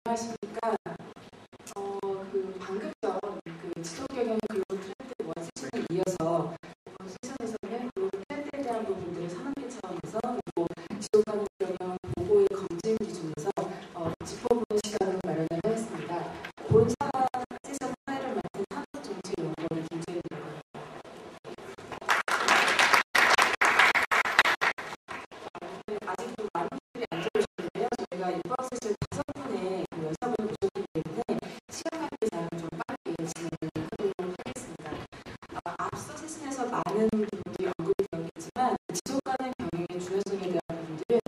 안녕하십니까. 방금 전 지속 경영의 글로벌 트렌드 원 세션에 이어서 이번 세션에서는 글로벌 트렌드에 대한 부분들을 산업계 차원에서 그리고 지속 가능 경영 보고의 검증 기준에서 짚어보는 시간을 마련을 하였습니다. 본사 세션 사회를 맡은 산업정책연구원 김재윤입니다. 아직도 많은 분들이 안 들으셨는데요. 저희가 이번 세션 5분의 연습을 보셨기 때문에 시간 관계상 좀 빠르게 진행하도록 하겠습니다. 앞서 세션에서 많은 부분들이 언급이 되었겠지만 지속 가능 경영의 중요성에 대한 부분들은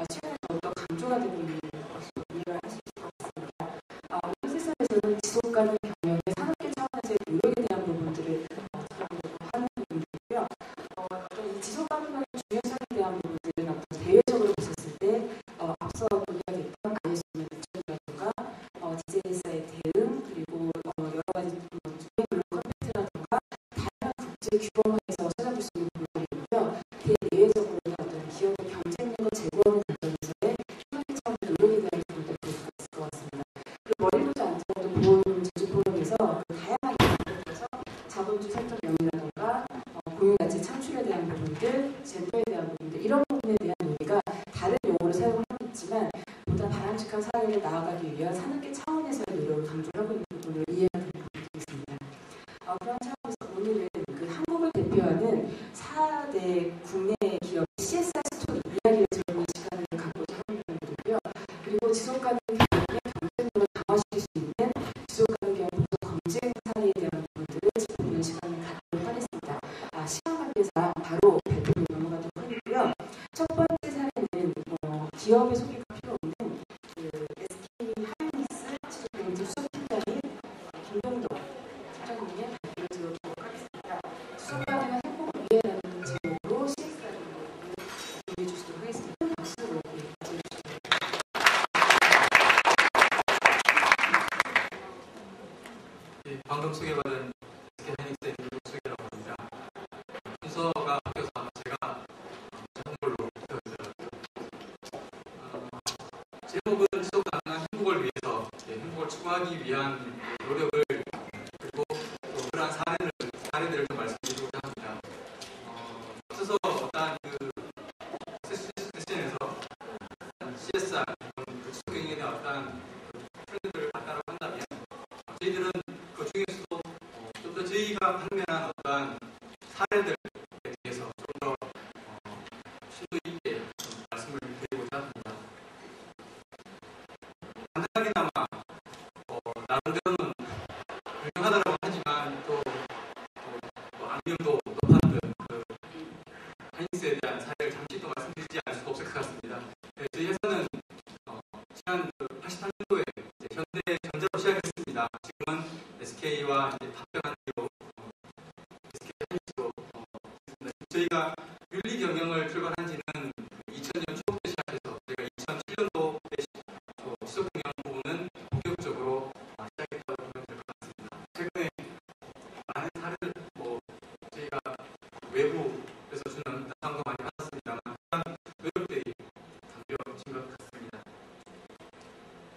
최근에 더욱더 강조가 되고 있는 것으로 이해를 하실 수 있습니다. 오늘 세션에서는 지속 가능 경영의 산업계 차원에서의 노력에 대한 부분들을 짚어보려고 하는 부분이고요. 이 지속 가능 경영의 중요성에 대한 부분들은 대외적으로 보셨을 때 앞서 보기가 됐던 ISO의 대처라든가 DJS의 대응 그리고 여러 가지 주요 컴팩트라든가 다양한 국제 규범화에서 찾아볼 수 있는 부분들이고요. 대내외적으로는 어떤 기업의 경쟁력을 제고하는 과정에서의 산업계 차원의 노력에 대한 부분들을 볼 수 있을 것 같습니다. 머리로지 않더라도 보험 제조 포럼에서 다양한 이야기에서 자본주의 생존 명이라든가 고용가치 창출에 대한 부분들, 젠더에 대한 부분들 이런 부분에 대한 논의가 다른 용어를 사용을 하고 있지만 보다 바람직한 사회를 나아가기 위한 산업계 차원에서의 노력을 강조하고 있는 부분을 이해가 되는 부분이 있습니다. 그런 차원에서 오늘은 한국을 대표하는 4대 국내 기업 CSR 스토리 이야기를 들어보는 시간을 갖고자 하는 부분이고요. 그리고 지속가능 경영의 경쟁력을 강화시킬 수 있는 지속가능 경영 보조 검증 사례에 대한 부분들을 짚어보는 시간을 갖도록 하겠습니다. 시간 관계상 바로 발표로 넘어가도록 하겠고요. 첫 번째 사례는 기업의 소개가 필요 없는 SK 하이닉스 지속경제 수석팀장인 김동덕 사장님의 발표를 들어보도록 하겠습니다. 지속가능한 행복을 위해라는 제목으로 CSR을 준비해 주시도록 하겠습니다. 박수로 맞춰주시죠. 방금 소개받은 SK 하이닉스의 김동덕 소개라고 합니다. 순서가 바뀌어서 아마 제가 정말로 바뀌었어요. 제목은 지속 가능한 행복을 위해서 행복을 추구하기 위한 노력을 그리고 또 그러한 사례들을 좀 말씀드리고자 합니다. 앞서서 어떠한 세션에서 CSR 지속 경영에 대한 어떠한 트렌드를 봤다고 한다면 저희들은 그 중에서도 좀 더 저희가 판매한 어떠한 사례들에 대해서 좀 더 심도 있게 말씀을 드리고자 합니다. 간단하게나마 나름대로는 유명하다고 하지만 또 악명도 높았던 하이닉스에 대한 사례를 잠시 또 말씀드리지 않을 수가 없을 것 같습니다. 저희 회사는 지난 88년도에 현대전자로 시작했습니다. 지금은 SK와 합병한 뒤로 SK 하이닉스로 저희가 윤리 경영을 출발한 지는 2000년 초부터 시작해서 저희가 2007년도에 지속 경영 부분은 본격적으로 시작했다고 보면 될 것 같습니다. 최근에 많은 사례를 저희가 외부에서 주는 나상도 많이 받았습니다만 그런 노력들이 담겨진 것 같습니다.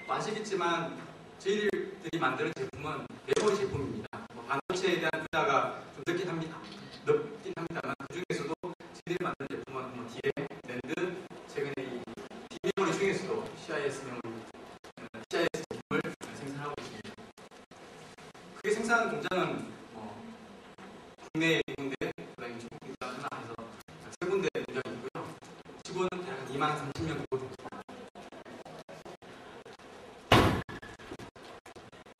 아시겠지만 저희들이 만드는 제품은 메모리 제품입니다. 반도체에 대한 분야가 좀 늦긴 합니다만 그 중에서도 저희들이 만드는 제품은 뒤에 랜드, 최근에 이 D메모리 중에서도 CIS 제품을 생산하고 있습니다. 그게 생산하는 공장은 국내에 있는데 그다음에 중국 공장 하나 해서 세 군데 공장이 있고요. 직원은 대략 230명 정도 됩니다.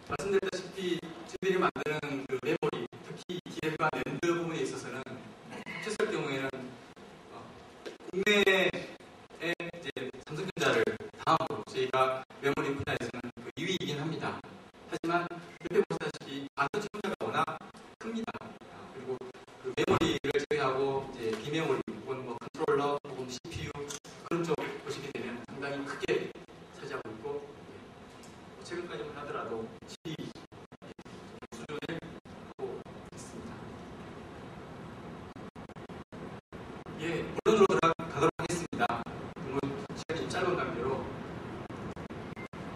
말씀드렸다시피 저희들이 만드는 그 메모리, 특히 DL과 랜드 부분에 있어서는 합쳤을 경우에는 국내에 이제 삼성전자를 다음으로 저희가 메모리 분야에서는 2위이긴 합니다. 하지만 옆에 보시다시피 반도체 분야가 워낙 큽니다. 그리고 그 메모리를 제외하고 이제 비메모리 혹은 컨트롤러 혹은 CPU 그런 쪽 보시게 되면 상당히 크게 차지하고 있고 최근까지만 하더라도 7위 수준을 하고 있습니다. 본론으로 들어가도록 하겠습니다. 너무 시간이 좀 짧은 관계로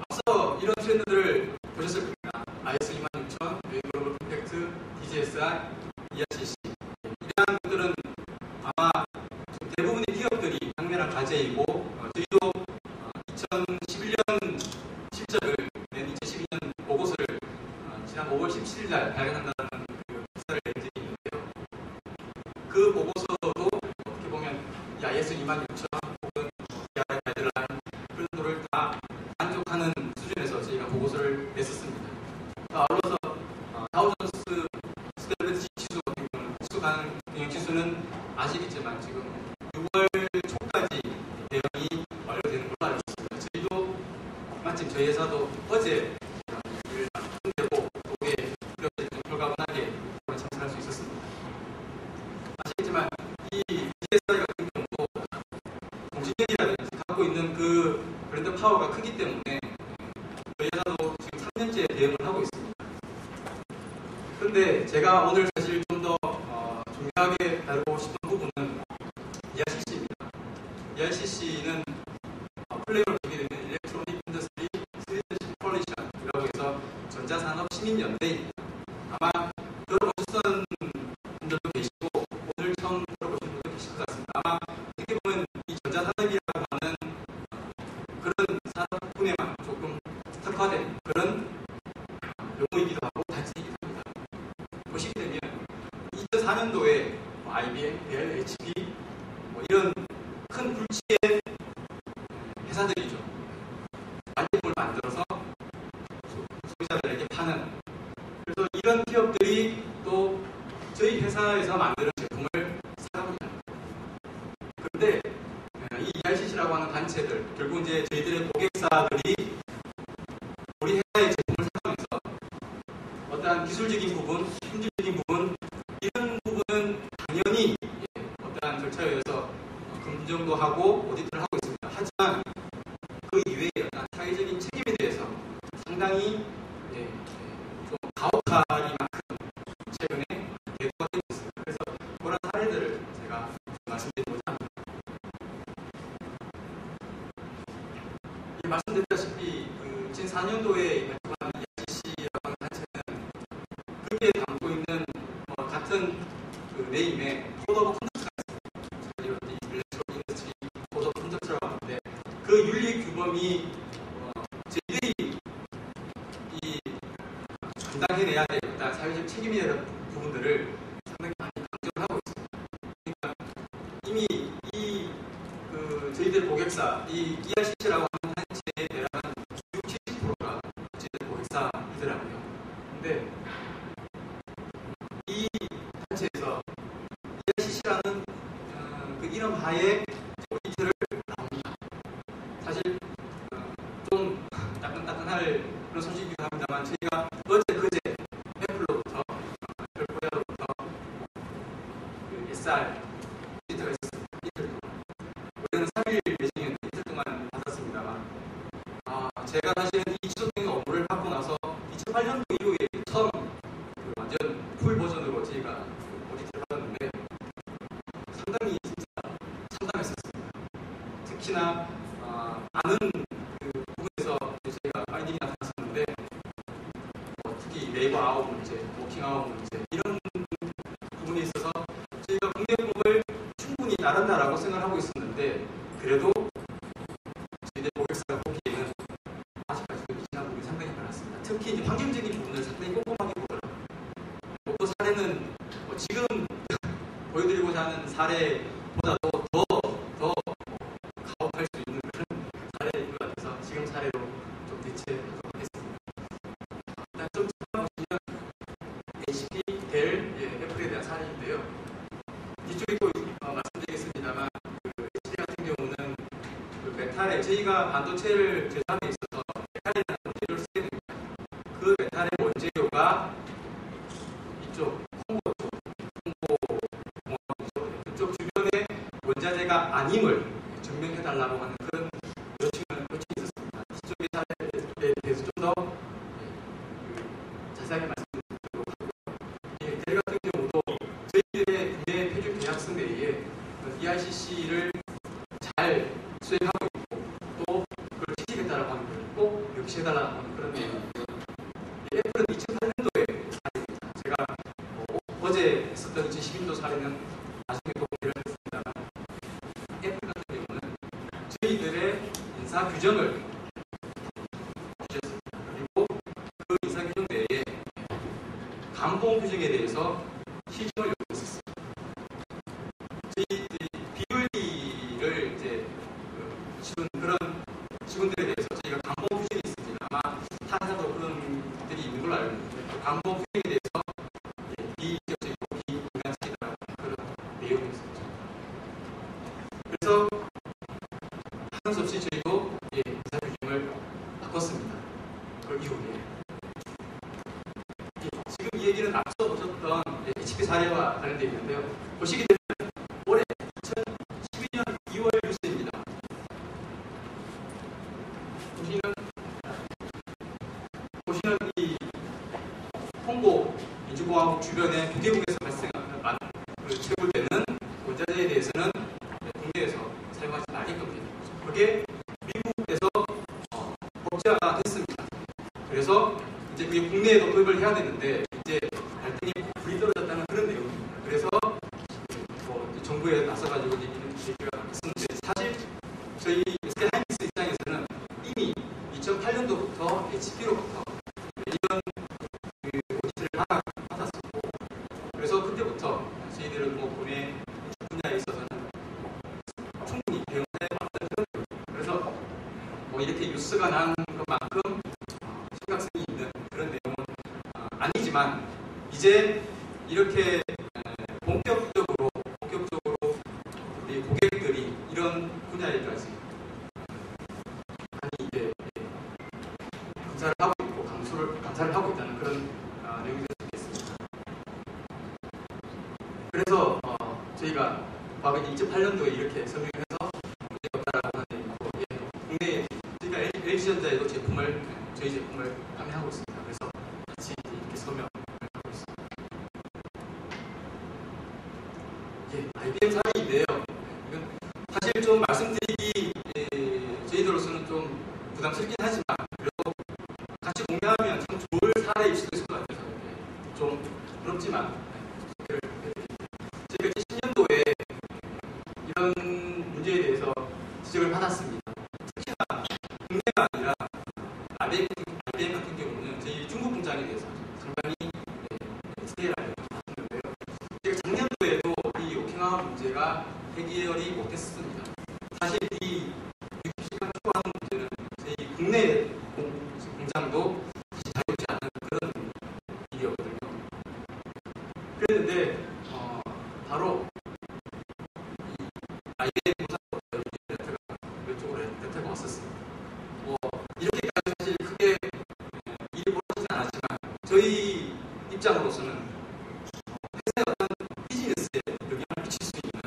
앞서 이런 ESR, ERCC 이러한 것들은 아마 대부분의 기업들이 당면한 과제이고 저희도 2011년 실적을 낸 2012년 보고서를 지난 5월 17일 날 발간한다는 그 기사를 낸 적이 있는데요. 그 보고서도 어떻게 보면 IS 26000 혹은 ERI 가이드라인 그런 정도를 다 만족하는 수준에서 저희가 보고서를 냈었습니다. 아울러서 다우존스 스텔레스 지수 같은 경우는 수간 경영 지수는 아시겠지만 지금 6월 초까지 대응이 완료되는 걸로 알고 있습니다. 저희도 마침 저희 회사도 어제 일을 끝내고 그게 이렇게 결과분하게 참석할 수 있었습니다. 아시겠지만 이 ESR 같은 경우도 공신력이라든지 갖고 있는 그 브랜드 파워가 크기 때문에 저희 회사도 지금 3년째 대응을 하고 있습니다. 그런데 제가 오늘 사실 좀 더 중요하게 다루고 싶은 부분은 ERCC입니다. ERCC는 플레이로 되게 되는 일렉트로닉 인더스트리 스리더십 콜리션이라고 해서 전자산업 시민연대입니다. 아마 들어보셨던 분들도 계시고 오늘 처음 들어보신 분도 계실 것 같습니다. 아마 어떻게 보면 이 전자산업이라고 하는 그런 산업 분야만 조금 특화된 그런 용어이기도 하고 단체이기도 합니다. 보시게 되면 2004년도에 IBM, 델, HP 이런 큰 굴지의 회사들이죠. 완제품을 만들어서 소비자들에게 파는. 그래서 이런 기업들이 또 저희 회사에서 만드는 제품을 사갑니다. 그런데 이 ERCC라고 하는 단체들, 결국 이제 저희들의 고객사들이 우리 회사의 제품을 사가면서 어떠한 기술적인 부분, 품질적인 부분, 이런 부분은 당연히 어떠한 절차에 의해서 검증도 하고 오디트를 하고 있습니다. 하지만 그 이외에 어떤 사회적인 책임에 대해서 상당히 좀 가혹하리만큼 최근에 대두가 되고 있습니다. 그래서 그런 사례들을 제가 말씀드리고자 합니다. 말씀드렸다시피 2004년도에 발표한 ERCC라고 하는 단체는 그게 담고 있는 같은 그 네임에 코드 오브 컨덕트가 있습니다. 일렉트로닉 인더스트리 코드 오브 컨덕트라고 하는데 그 윤리 규범이 저희들이 이 감당해내야 될 어떤 사회적 책임이야 될 부분들을 상당히 많이 강조를 하고 있습니다. 그러니까 이미 저희들 고객사 이 ERCC라고 하는 단체에 대한 60~70%가 저희들 고객사이더라고요. 근데 이 단체에서 ERCC라는 그 이름 하에 오디트를 나옵니다. 사실 좀 따끈따끈할 그런 소식이기도 합니다만 저희가 그제 애플로부터 애플코리아로부터 그 SR 오디트가 있었습니다. 이틀 동안. 우리는 3일 예정이었는데 이틀 동안 받았습니다만 제가 사실은 이 지속적인 업무를 받고 나서 2008년도 이후에 처음 완전 풀 버전으로 저희가 오디트를 받았는데 상당히 진짜 참담했었습니다. 특히나 아는 그 부분에서 저희가 파인딩이 나타났었는데 특히 네이버 아웃 문제, 워킹 아웃 문제 이런 부분에 있어서 저희가 공개법을 충분히 따른다라고 생각하고 있었는데 그래도 저희들 고객사가 보기에는 아직까지도 미진한 부분이 상당히 많았습니다. 특히 이제 환경적인 부분을 상당히 꼼꼼하게 보더라고요. 그 사례는 지금 보여드리고자 하는 사례보다도 더 가혹할 수 있는 그런 사례인 것 같아서 지금 사례로 좀 대체하도록 하겠습니다. 일단 좀 보시면 HP, 델, 애플에 대한 사례인데요. 뒤쪽에 또 말씀드리겠습니다만 그 HP 같은 경우는 그 메탈에 저희가 반도체를 제작함에 있어서 메탈이라는 원재료를 쓰게 됩니다. 그 메탈의 원재료가 이쪽 그쪽 주변에 원자재가 아님을 증명해달라고 하는 그런 요청이 있었습니다. 이쪽의 사례에 대해서 좀 더 자세하게 말씀드리도록 하고요. 델 같은 경우도 저희들의 국내 표준 계약서 내에 ERCC를 잘 수행하고 있고 또 그걸 취직해달라고 하는 걸 꼭 명시해달라고 하는 그런 내용인데요. 애플은 2008년도에 사례입니다. 제가 어제 했었던 2012년도 사례는 나중에 또 공개를 했습니다만 애플 같은 경우는 저희들의 인사 규정을 주셨습니다. 그리고 그 인사 규정 내에 감봉 규정에 대해서 시정을 요구했었습니다. 저희 비윤리를 이제 치른 그런 직원들에 대해서 저희가 감봉 규정이 있습니다. 아마 타 회사도 그런 것들이 있는 걸로 알고 있는데 감봉 규정에 대해서 비인격적이고 비인간적이다라는 그런 내용이었습니다. 그래서 하는 수 없이 저희도 인사 규정을 바꿨습니다. 그 이후에 지금 이 얘기는 앞서 보셨던 HP 사례와 관련되어 있는데요. 보시게 되면 올해 2012년 2월 뉴스입니다. 보시는 이 홍보 민주공화국 주변의 부대국에서 발생하는 채굴되는 원자재에 대해서는 국내에서 사용하지 말게끔 되는 거죠. 그게 미국에서 법제화가 됐습니다. 그래서 이제 그게 국내에도 도입을 해야 되는데 이제 갈등이 불이 떨어졌다는 그런 내용입니다. 그래서 정부에 나서가지고 이런 얘기가 있었는데 사실 저희 SK하이닉스 입장에서는 이미 2008년도부터 HP로부터 매년 오디트를 받았었고 그래서 그때부터 저희들은 국내 분야에 있어서는 충분히 대응해 왔던 그런 거예요. 그래서 이렇게 뉴스가 난 것만큼 심각성이 있는 그런 내용은 아니지만 이제 이렇게 본격적으로 우리 고객들이 이런 분야에까지 많이 이제 감사를 하고 있고 감사를 하고 있다는 그런 내용이 될 수 있겠습니다. 그래서 저희가 과거 2008년도에 이렇게 설명을 해서 문제가 없다라고 하는 내용이고 국내에 저희가 LG전자에도 저희 제품을 판매하고 있습니다. 그래서 같이 이렇게 서명을 하고 있습니다. IBM 사례인데요. 이건 사실 좀 말씀드리기 저희들로서는 좀 부담스럽긴 하지만 그래도 같이 공유하면 참 좋을 사례일 수도 있을 것 같아서 좀 부럽지만 소개를 해드립니다. 저희가 2010년도에 이런 문제에 대해서 지적을 받았습니다. 특히나 국내가 아니라 IBM 같은 경우는 저희 중국 공장에 대해서 상당히 스테이를 받았는데요. 제가 작년도에도 이 오킹아와 문제가 해결이 못했습니다. 사실 이 유기시간 추구하는 문제는 저희 국내 공장도 사실 자유롭지 않은 그런 일이었거든요. 그랬는데 바로 이 IBM 공사로부터 이쪽으로 레터가 왔었습니다. 이렇게까지 사실 크게 일이 벌어지진 않았지만 저희 입장으로서는 회사의 어떤 비즈니스에 영향을 미칠 수 있는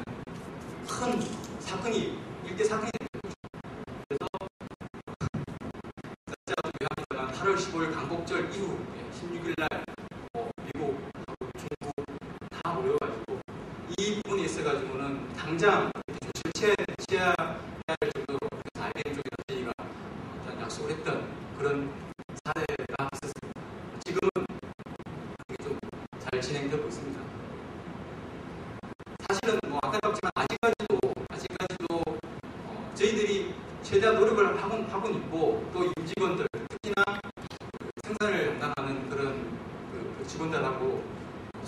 큰 사건이 일대 사건이 된 거죠. 그래서 제가 요약하자면 8월 15일 광복절 이후 16일 날 미국하고 중국 다 모여가지고 이 부분에 있어가지고는 당장 조치를 취해야 할 정도로 IBM 쪽에서 저희가 약속을 했던 그런 사례가 있었습니다. 지금은 그게 좀 잘 진행되고 있습니다. 사실은 안타깝지만 아직까지도 저희들이 최대한 노력을 하고는 있고 또 임직원들 특히나 생산을 담당하는 그런 직원들하고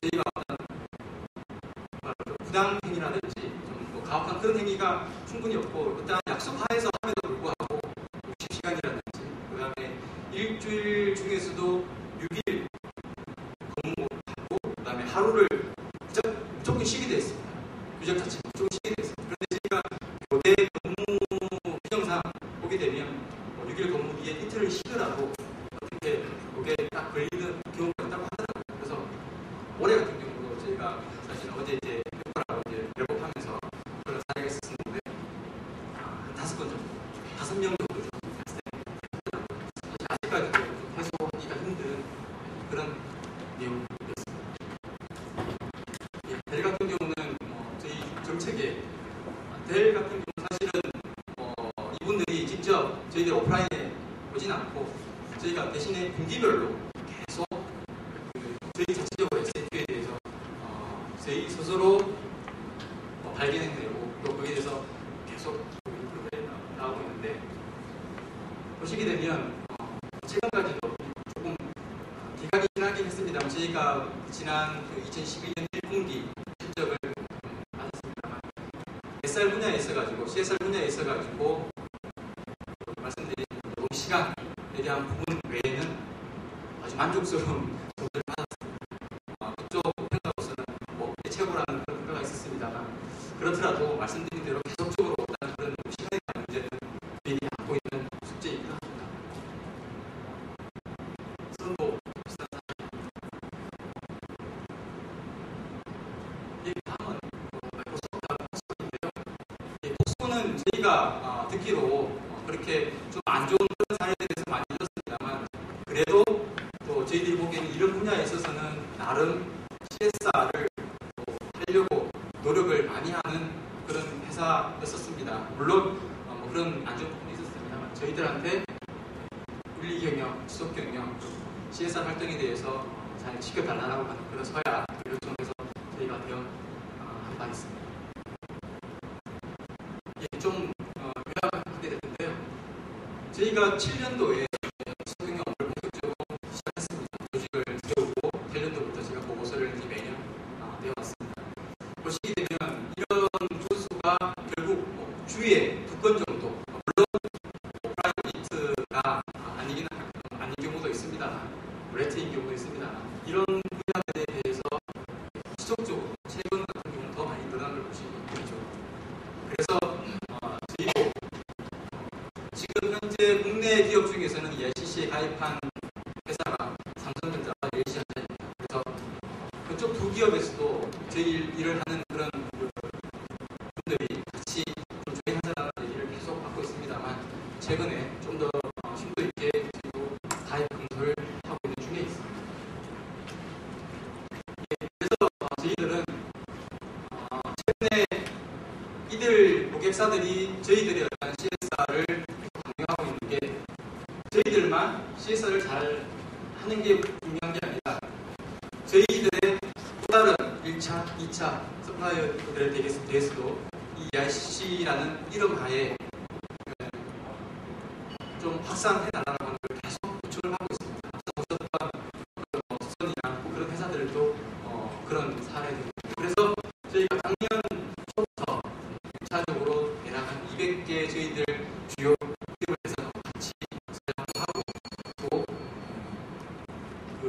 저희가 어떤 부당 행위라든지 좀 가혹한 그런 행위가 충분히 없고 일단 약속하에서 함에도 불구하고 60시간이라든지 그 다음에 일주일 중에서도 6일 근무하고 그 다음에 하루를 무조건 쉬게 되어 있습니다. 규정 자체 무조건 쉬게 되어 있습니다. 그런데 저희가 교대 근무 규정상 보게 되면 6일 근무 뒤에 이틀을 쉬더라도 어떻게 그게 딱 걸리는 경우가 있다고 하더라고요. 그래서 올해 같은 경우도 저희가 사실 어제 이제 페퍼라고 이제 랩업하면서 그런 사례가 있었는데 한 5건 정도, 5명 정도 사실 아직까지도 해소하기가 힘든 그런 내용이었습니다. 델 같은 경우는 저희 정책에 델 같은 경우는 사실은 이분들이 직접 저희들 오프라인에 오진 않고 저희가 대신에 분기별로 계속 저희 자체적으로 SAQ에 대해서 저희 스스로 발견해내고 또 거기에 대해서 계속 인프로에 나오고 있는데 보시게 되면 최근까지도 조금 기간이 지나긴 했습니다만 저희가 지난 2012년 1분기 실적을 받았습니다만 SR 분야에 있어가지고 CSR 분야에 있어가지고 말씀드린 노동 시간에 대한 부분 외에는 아주 만족스러운 점수를 받았습니다. 그쪽 평가로서는 뭐 최고라는 그런 평가가 있었습니다만 그렇더라도 말씀드린 대로 계속적으로 오다는 그런 시간에 대한 문제는 저희들이 갖고 있는 숙제이기도 합니다. 선도 비슷한 사례. 다음은 마이크로소프트인데요. 복수는 저희가 듣기로 그렇게 좀 안 좋은 그런 사례에 대해서 많이 들었습니다만 그래도 또 저희들이 보기에는 이런 분야에 있어서는 나름 CSR을 하려고 노력을 많이 하는 그런 회사였었습니다. 물론 뭐 그런 안 좋은 부분이 있었습니다만 저희들한테 윤리 경영, 지속 경영, CSR 활동에 대해서 잘 지켜달라고 하는 그런 서약을 요청해서 저희가 대응한 바 있습니다. 좀 요약하게 됐는데요. 저희가 7년도에 지속 경영을 본격적으로 시작했습니다. 조직을 세우고 8년도부터 제가 보고서를 매년 내어왔습니다. 보시게 되면 이런 조수가 결국 주에 2건 정도, 물론 프라이빗가 아닌 경우도 있습니다만, 레트인 경우도 있습니다만, 이런 분야에 대해서 지속적으로 최근 같은 경우는 더 많이 늘어난 걸 보시면 되죠. 그래서 저희도 지금 현재 국내 기업 중에서는 이 ICC에 가입한 회사가 삼성전자와 LG전자입니다. 그래서 그쪽 두 기업에서도 저희 일을 하는 그런 분들이 같이 좀 조행하자는 얘기를 계속 받고 있습니다만 최근에 좀 더 심도 있게 저희도 가입 검토를 하고 있는 중에 있습니다. 그래서 저희들은 최근에 이들 고객사들이 저희들의 어떤 CSR을 강요하고 있는 게 저희들만 CSR을 잘 하는 게 중요한 게 아니라 저희들의 또 다른 1차, 2차 서플라이어들에 대해서도 이 ICC라는 이름 하에 좀 확산해달라는 걸 계속 요청을 하고 있습니다. 앞서 보셨던 수선이나 그런 회사들도 그런 사례들입니다. 그래서 저희가 작년 초부터 1차적으로 대략 한 200개 저희들 주요 기업을 해서 같이 하고 또 그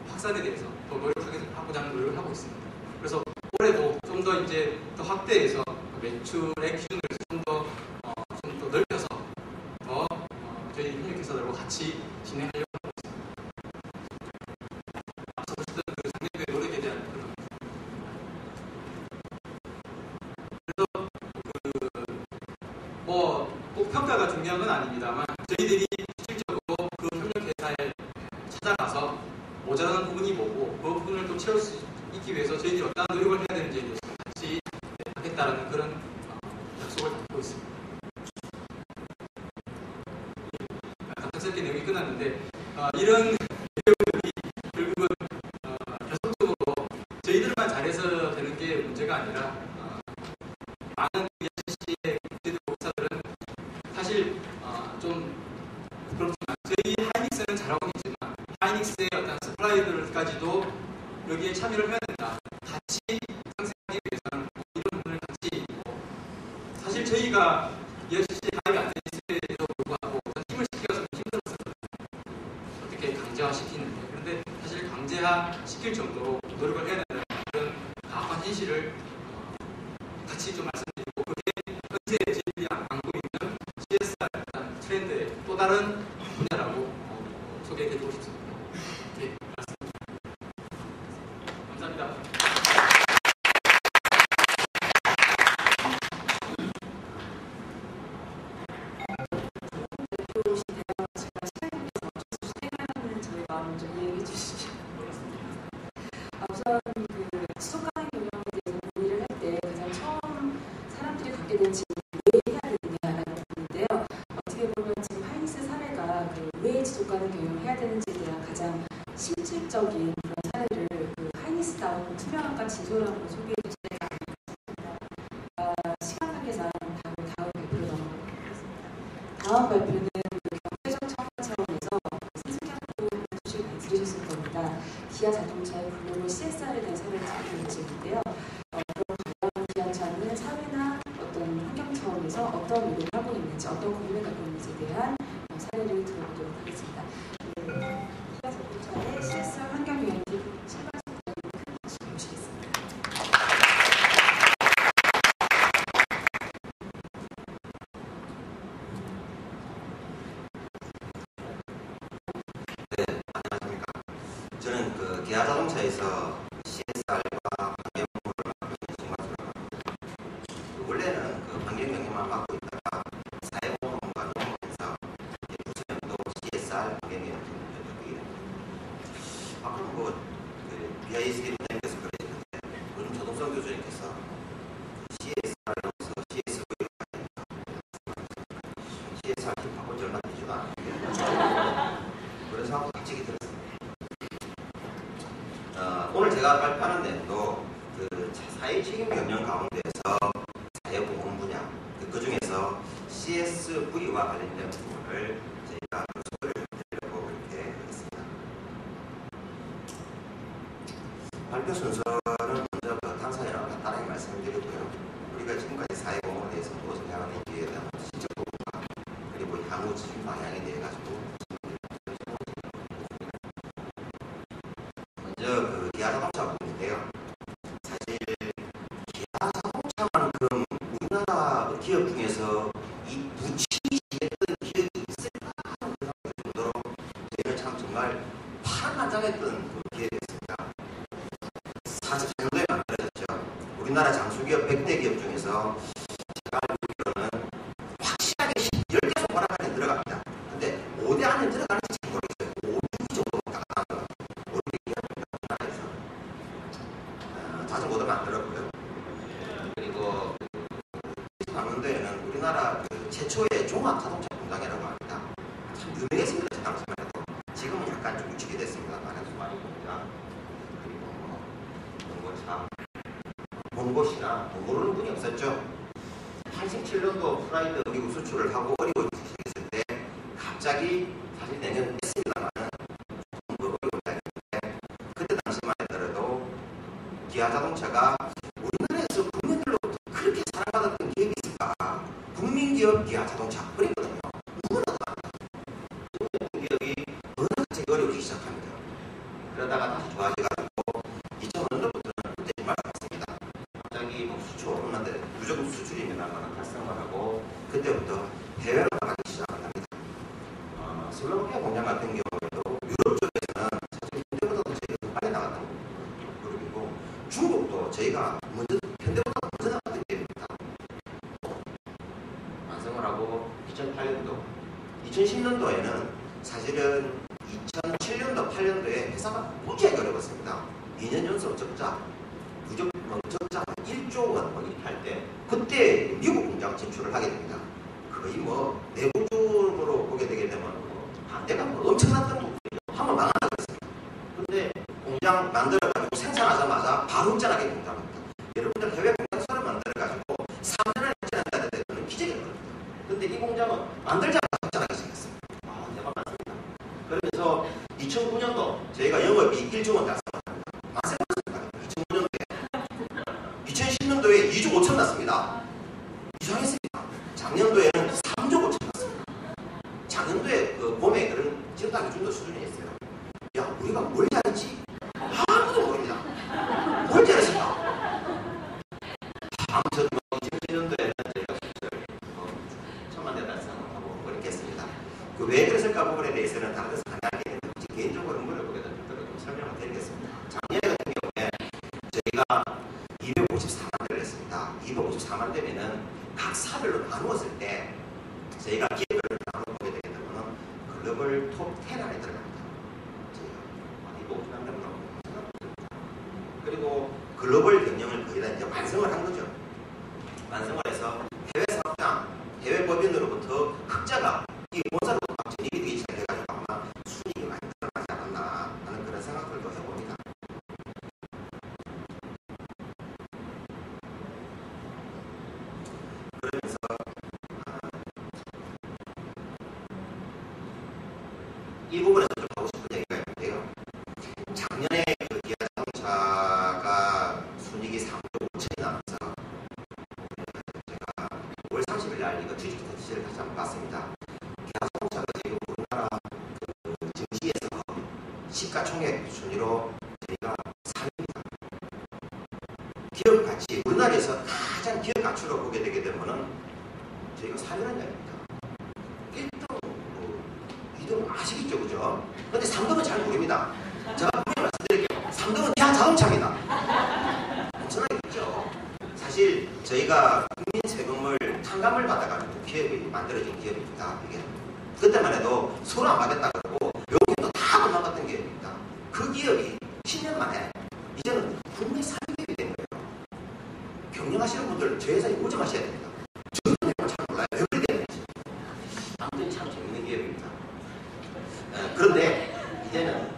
확산에 대해서 더 노력하고자 하는 노력을 하고 있습니다. 그래서 올해도 좀 더 이제 더 확대해서 매출의 기준을 좀 더 넓혀서 더 저희 협력회사들과 같이 진행하려고 하고 있습니다. 앞서 보셨던 그 작년의 노력에 대한 그런 꼭 평가가 중요한 건 아닙니다만 저희들이 실질적으로 그 협력회사에 찾아가서 모자라는 부분이 뭐고 그 부분을 또 채울 수 있기 위해서 저희들이 어떤 노력을 해야 되는지에 대해서 같이 하겠다는 그런 약속을 담고 있습니다. 갑작스럽게 내용이 끝났는데 이런 내용들이 결국은 계속적으로 저희들만 잘해서 되는 게 문제가 아니라 많은 ICC의 국제적 고객사들은 사실 좀 부끄럽지만 저희 하이닉스는 잘하고 있지만 하이닉스의 어떤 서플라이들까지도 여기에 참여를 해야 된다. 같이 상생하기 위해서는 이런 부분을 같이 사실 저희가 ICC에 가입이 안 됐음에도 불구하고 힘을 시켜서 힘들었어요. 어떻게 강제화시키는데 그런데 사실 강제화시킬 정도로 노력을 해야 된다는 그런 가혹한 현실을 같이 좀 말씀드리고 그게 현재 저희들이 안고 있는 CSR 트렌드의 또 다른 분야라고 소개해드리고 싶습니다. 네, 맞습니다. 감사합니다. 저희 마음 좀 이해해 주시죠. 우선 그 지속가능 경영에 대해서 투명함과 진솔함으로 소개해 주시지 않겠습니다. 시간 관계상 바로 다음 발표로 넘어가도록 하겠습니다. 다음 발표는 경제적 청약 차원에서 신승장도 소식 많이 들으셨을 겁니다. 기아 자동차의 글로벌 CSR에 대한 사례를 들고 있는데요. 그런 기아차는 사회나 어떤 환경 차원에서 어떤 노력을 하고 있는지, 어떤 고민을 갖고 있는지에 대한 사례를 들어보도록 하겠습니다. 기아 자동차의 CSR 환경 유연팀 신발팀장님 모시겠습니다. 네, 안녕하십니까. 저는 그 기아 자동차에서 CSR과 환경을 맡고 있는 신관수라고 합니다. 원래는 그 환경 영역만 맡고 있다가 사회보험과 농업에서 부서명도 CSR 환경 영역팀을 맡게 됩니다. 앞으로 그 BIC 대표님께서 그러시는데 요즘 조동성 교수님께서 CSR로서 CSV로 가야 된다. CSR 팀 바꾼 지 얼마 되지도 않았는데 그런 상황도 갑자기 들었습니다. 오늘 제가 발표하는 내용도 그 사회 책임 경영 가운데에서 사회보험 분야, 그 중에서 CSV와 관련된 부분을 저희가 소개를 드리려고 이렇게 하겠습니다. 발표 순서는 먼저 그 당사자랑 간단하게 말씀을 드리고요. 우리가 지금까지 사회보험에 대해서 무엇을 해왔는지에 대한 실적 부분과 그리고 향후 진행 방향에 대해 가지고 먼저 그 기아 자동차 부분인데요. 사실 기아 자동차만큼 우리나라 기업 중에서 이 부치했던 기업이 있을까 하는 정도로 저희는 참 정말 파란만장했던 그 기업이었습니다. 44년도에 만들어졌죠. 우리나라 장수기업 100대 기업 중에서 제가 알기로는 확실하게 10개 손가락 안에 들어갑니다. 근데 5대 안에 들어가는지 잘 모르겠어요. 5, 6위 정도 가까운 우리나라에서 자전거도 만들었고요. 그리고 강원도에는 우리나라 그 최초의 종합 자동차 공장이라고 합니다. 참 유명했습니다. 제 당시만 해도. 지금은 약간 좀 유치게 됐습니다. 많은 수많이 공장. 그리고 봉고차, 봉고시나 봉고로는 분이 없었죠. 87년도 프라이드 미국 수출을 하고 어려워 시작했을 때 갑자기 사실 내년 했습니다만은 좀 어려운 이야기인데 그때 당시만 하더라도 기아 자동차가 우리나라에서 국민들로부터 그렇게 사랑받았던 기업이 있을까? 국민기업 기아 자동차 그랬거든요. 누구나도 국민 기업이 어느 갑자기 어려우기 시작합니다. 그러다가 다시 좋아져가지고 2000년도부터는 그때 정말 좋았습니다. 갑자기 뭐 수출 없는데 무조건 수출입니다만 달성을 하고 그때부터 해외로 나가기 시작을 합니다. 슬로바키아 공장 같은 경우에도 유럽 쪽에서는 사실 현대보다도 저희가 더 빨리 나갔던 그룹이고 중국도 저희가 현대보다 먼저 나갔던 기업입니다. 완성을 하고 2008년도, 2010년도에는 사실은 2007년도, 8년도에 회사가 무지하게 어려웠습니다. 2년 연속 적자, 적자 1조 원 이렇게 할 때 그때 미국 공장 진출을 하게 됩니다. 거의 뭐 내부적으로 보게 되게 되면 반대가 뭐 엄청났던 부분이죠. 한번 망한다고 했습니다. 근데 공장 만들어가지고 생산하자마자 바로 흑자나게 공장합니다. 여러분들 해외 공장 서를 만들어가지고 3년을 흑자난다는 데는 기적일 겁니다. 근데 이 공장은 만들자마자 흑자나게 생겼습니다. 대박 났습니다. 그래서 2009년도 저희가 영업이 1조 원 달성을 합니다. 만세였습니다. 2009년도에 2010년도에 2조 5천 났습니다. 이상했습니다. 작년도에는 3조 5천 났습니다. 작년도에 그 봄에 그런 지금까지 정도 수준이 있어요. 야, 우리가 뭘 잘했지? 아무도 모릅니다. 뭘 잘했을까? 아무튼 2010년도에는 저희가 수출 1,000만 대 달성을 하고 그렇게 했습니다. 그 왜 그랬을까 부분에 대해서는 다른 데서 간단하게 개인적으로 물어보게 되도록 좀 설명을 드리겠습니다. 작년에 같은 경우에 저희가 254만 대를 했습니다. 254만 대면은 각 사별로 나누었을 때 저희가 기업별로 나눠보게 되게 되면 글로벌 톱 10 안에 들어갑니다. 저희가 254만 대를 넣습니다. 그리고 글로벌 경영을 거의 다 이제 완성을 한 거죠. 완성을 해서 해외 사업장, 해외 법인으로부터 흑자가 이 본사로부터 진입이 되기 시작해가지고 아마 순이익이 많이 들어가지 않았나 하는 그런 생각들도 해봅니다. 그러면서 이 부분에서 좀 하고 싶은 얘기가 있는데요. 작년에 그 기아 자동차가 순이익이 3조 5천이 나면서 제가 5월 30일 날 이거 주식 터치를 다시 한번 봤습니다. 기아 자동차가 지금 우리나라 그 증시에서 시가총액 순위로 저희가 3위입니다. 기업 가치, 우리나라에서 가장 기업 가치로 보게 되게 되면은 저희가 3위라는 이야기입니다. 1등, 2등 아시겠죠, 그죠? 근데 3등은 잘 모릅니다. 제가 분명히 말씀드릴게요. 3등은 기아 자동차입니다. 엄청나겠죠? 사실 저희가 국민 세금을 탕감을 받아가지고 기업이 만들어진 기업입니다. 이게 그때만 해도 서로 안 받겠다 그러고 여기도 다 도망갔던 기업입니다. 그 기업이 10년 만에 이제는 국내 3기업이 된 거예요. 경영하시는 분들 저 회사에 오점하셔야 됩니다. 저는 내가 잘 몰라요. 왜 그렇게 됐는지. 아무튼 참 재밌는 기업입니다. 그런데 이제는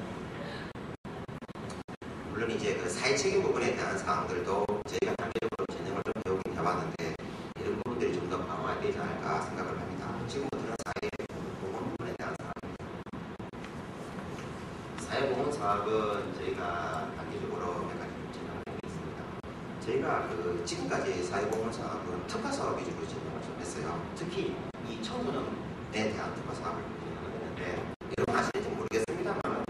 물론 이제 그 사회 책임 부분에 대한 사항들도 저희가 단계적으로 진행을 좀 배우긴 해봤는데 이런 부분들이 좀 더 강화해야 되지 않을까 생각을 합니다. 지금부터는 사회보험 부분에 대한 사항입니다. 사회보험 사업은 저희가 단계적으로 몇 가지 진행을 하고 있습니다. 저희가 그 지금까지 사회보험 사업은 특화 사업 위주로 진행을 좀 했어요. 특히 이 청소년에 대한 특화 사업을 진행을 했는데 여러분 아시는지 모르겠습니다만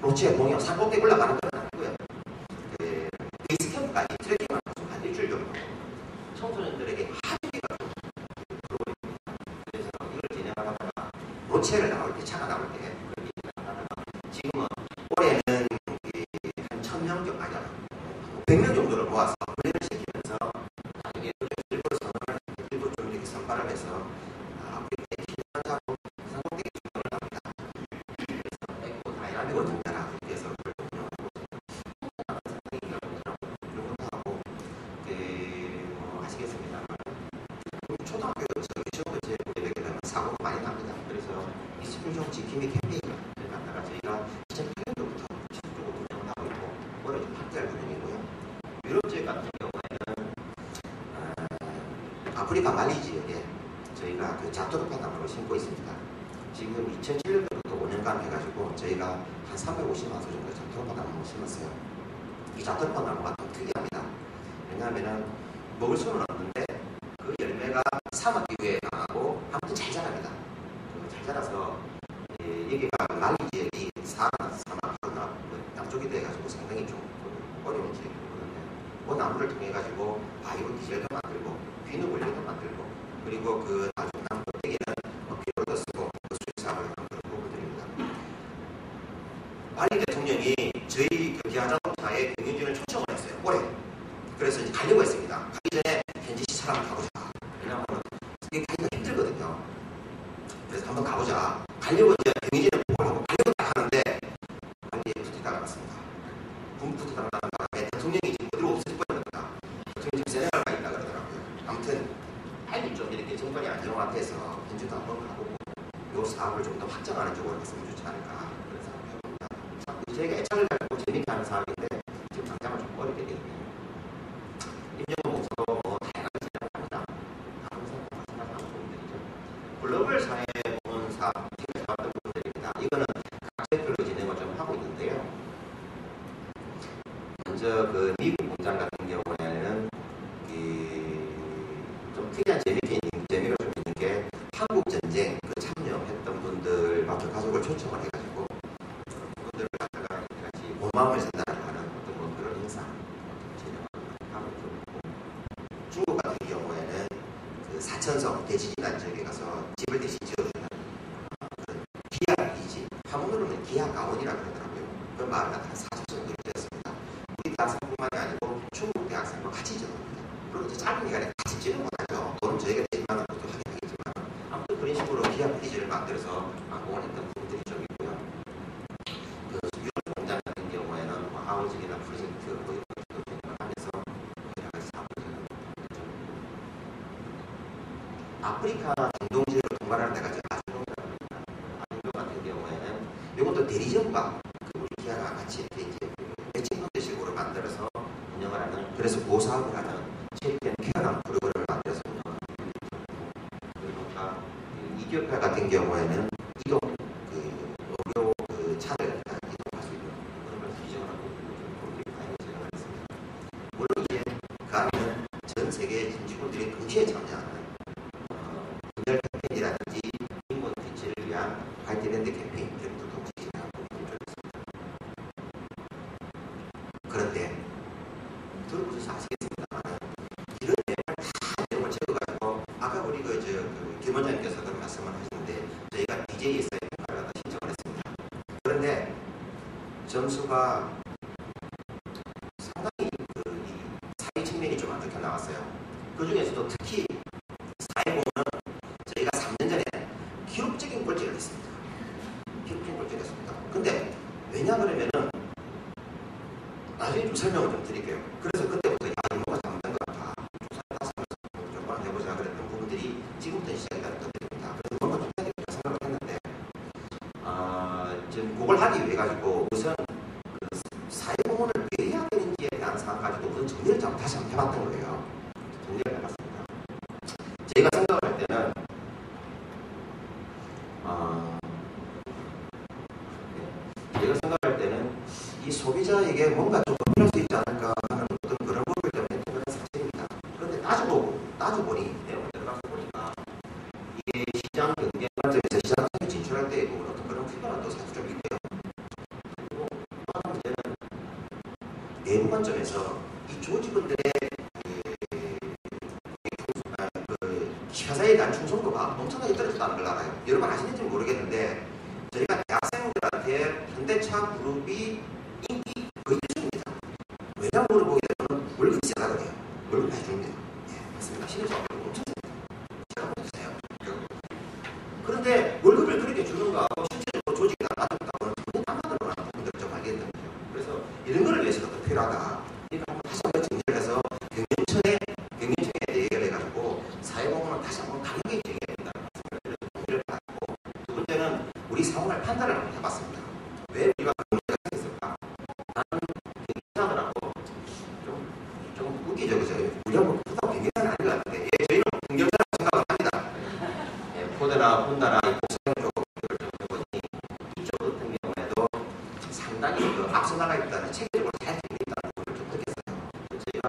로체 공영 산꼭대기 올라가는 건 아니고요. 베이스 캠프까지 트레킹을 좀 한 일주일 정도 청소년들에게 하루비가 좀 들어오입니다. 그래서 이걸 진행하다가 로체를 나올 때 차가 나올 때 그렇게 진행하다가 지금은 올해는 한 1000명 정도 아니야 100명 정도를 모아서 훈련을 시키면서 나중에 일부 선언을 일부 좀 이렇게 선발을 해서 우리 필요한 산꼭대기 중을 합니다. 그래서 에코 다이나믹 원정 지킴이 캠페인을 갖다가 저희가 2008년도부터 지속적으로 운영을 하고 있고 올해 좀 확대할 운영이고요. 유럽 지역 같은 경우에는 아프리카 말리 지역에 저희가 그 자토르파 나무를 심고 있습니다. 지금 2007년도부터 5년간 해가지고 저희가 한 350만 소 정도 자토르파 나무를 심었어요. 이 자토르파 나무가 좀 특이합니다. 왜냐하면 먹을 수는 없는데 그 열매가 사막 기후에 강하고 아무튼 잘 자랍니다. 잘 자라서 여기가 말리 지역이 사막하거나 남쪽이 돼가지고 상당히 좀 어려운 지역이거든요. 그 나무를 통해 가지고 바이오 디젤도 만들고 비누 원료도 만들고 그리고 그 나중 남쪽에는 비료도 쓰고 그 수익 사업을 하는 그런 부분들입니다. 말리 대통령이 저희 기아 자동차의 경영진을 초청을 했어요. 올해. 그래서 이제 가려고 했습니다. 가기 전에 현지시 사람을 가보자. 왜냐하면 이게 가기가 힘들거든요. 그래서 한번 가보자. 가려고 이제 경영진을 보고 가려고 딱 하는데 빨리 붙이다가 갔습니다. 붙이다가 가는 바람에 대통령이 지금 어디로 없어질 뻔했습니다. 대통령이 지금 세네갈가 있다 그러더라고요. 아무튼 빨리 좀 이렇게 정권이 안정화 돼서 현지도 한번 가보고 이 사업을 좀 더 확장하는 쪽으로 갔으면 좋지 않을까 그런 생각을 해봅니다. 저희가 애착을 가지고 재밌게 하는 사업인데 지금 당장은 좀 어렵게 되어 있네요. 임정호 목사도 뭐 다양한 진행을 합니다. 다른 사람 마찬가지로 하는 부분들이죠. 글로벌 사회 보는 사업 나왔던 부분들입니다. 이거는 각 세트로 진행을 좀 하고 있는데요. 먼저 그 미국 공장 같은 경우에는 좀 특이한 재미가 좀 있는 게 한국 전쟁 그 참여했던 분들밖에 가족을 초청을 해가지고 그분들을 갖다가 같이 고마움을 전달하는 어떤 그런 행사 진행을 하고 있고 중국 같은 경우에는 그 사천성 대지진난 지역에 가서 집을 대신 지어주는 기아 이지 한문으로는 기아 가온이라고 그러더라고요. 그 마을 같은 40천 정도 되었습니다. 우리 대학생뿐만이 아니고 중국 대학생과 같이 지어줍니다. 그리고 이제 짧은 기간에 같이 지는 못하죠. 돈은 저희가 10만 원도 하긴 하겠지만 아무튼 그런 식으로 기아 비디지를 만들어서 공헌했던 부분들이 좀 있고요. 그 유럽 공장 같은 경우에는 뭐 아우직이나 프로젝트 뭐 이런 것도 진행을 하면서 여러 가지 사업을 진행했죠. 아프리카 중동 지역으로 통과하는 데가 지금 아중동이라고 합니다. 아중동 같은 경우에는 이것도 대리점과 우리 기아가 같이 이렇게 이제 매칭 컨텐츠식으로 만들어서 운영을 하는 그래서 그 사업을 하는 체리 이티오피아 같은 경우에는 이동 의료 차를 이동할 수 있는 그런 걸 규정을 하고 제공을 했습니다. 물론 이제 그 안에는 전 세계 진주군들이 동시에 참여하는 분열 캠페인이라든지 인권 대체를 위한 화이트밴드 캠페인 이런 것도 동시에 진행하고 있습니다. 그런데 들어보셔서 아시겠습니다만 이런 내용을 채워가지고 아까 우리 김 원장님께서 그런 말씀을 하시는데 저희가 DJ에서 받아서 신청을 했습니다. 그런데 점수가 상당히 이 사회 측면이 좀 안 좋게 나왔어요. 그 중에서도 특히 사회보험은 저희가 3년 전에 기록적인 꼴찌를 했습니다. 기록적인 꼴찌를 했습니다. 근데 왜냐 그러면은 나중에 좀 설명을 좀 드릴게요. 그래서 그때부터 이거가 잘못된 것 같아. 조사를 다시 한번 해보자 그랬던 부분들이 지금부터 시작이 되는 것들입니다. 그래서 뭔가 좀 해야 되겠다 생각을 했는데 지금 그걸 하기 위해 가지고 우선 그 사회보험을 왜 해야 되는지에 대한 사항 가지고 우선 정리를 좀 다시 한번 해봤던 거예요. 정리를 해봤습니다. 저희가 생각할 때는 저희가 생각할 때는 이 소비자에게 뭔가 좀 법일할 수 있지 않을까 하는 어떤 그런 법을 때문에 했던 건 사실입니다. 그런데 따져보니 내용을 들어가서 보니까 이게 시장 경쟁 관점에서 시장에 진출할 때의 부분 어떤 그런 필요한 또 사실 좀 있고요. 그리고 또 하나 문제는 내부 관점에서 이 조직원들의 회사에 대한 충성도가 엄청나게 떨어졌다는 걸 알아요. 여러분 아시는지 모르겠는데 저희가 대학생들한테 현대차 그룹이 인기 거의 1순위입니다. 왜냐고 물어보게 되면 월급이 세다 그래요. 월급 많이 줍니다. 네, 맞습니다. 신입사원들 엄청 셉니다. 제가 보세요. 그런데 월급을 그렇게 주는 거하고 실제로 조직이 낮아졌다고는 전혀 안 맞는 부분들을 좀 알게 됩니다. 그래서 이런 거를 위해서도 더 필요하다. 그러니까 한번 다시 한번 정리를 해서 경영청에 얘기를 해가지고 사회보험은 다시 한번 강하게 정리해야 된다는 말씀을 동의를 받고 두 번째는 우리 상황을 판단을 한번 해봤습니다. 왜 우리가 그런 문제가 있을까? 나는 경영사들하고 좀 웃기죠, 그죠? 우리하고 보다 경영사는 아닌 것 같은데 저희는 경영사라고 생각을 합니다. 포드나 혼다나 복사형 쪽을 좀 해보니 이쪽 같은 경우에도 상당히 앞서 나가 있다는 체계적으로 잘 되어 있다는 걸 좀 느꼈어요. 저희가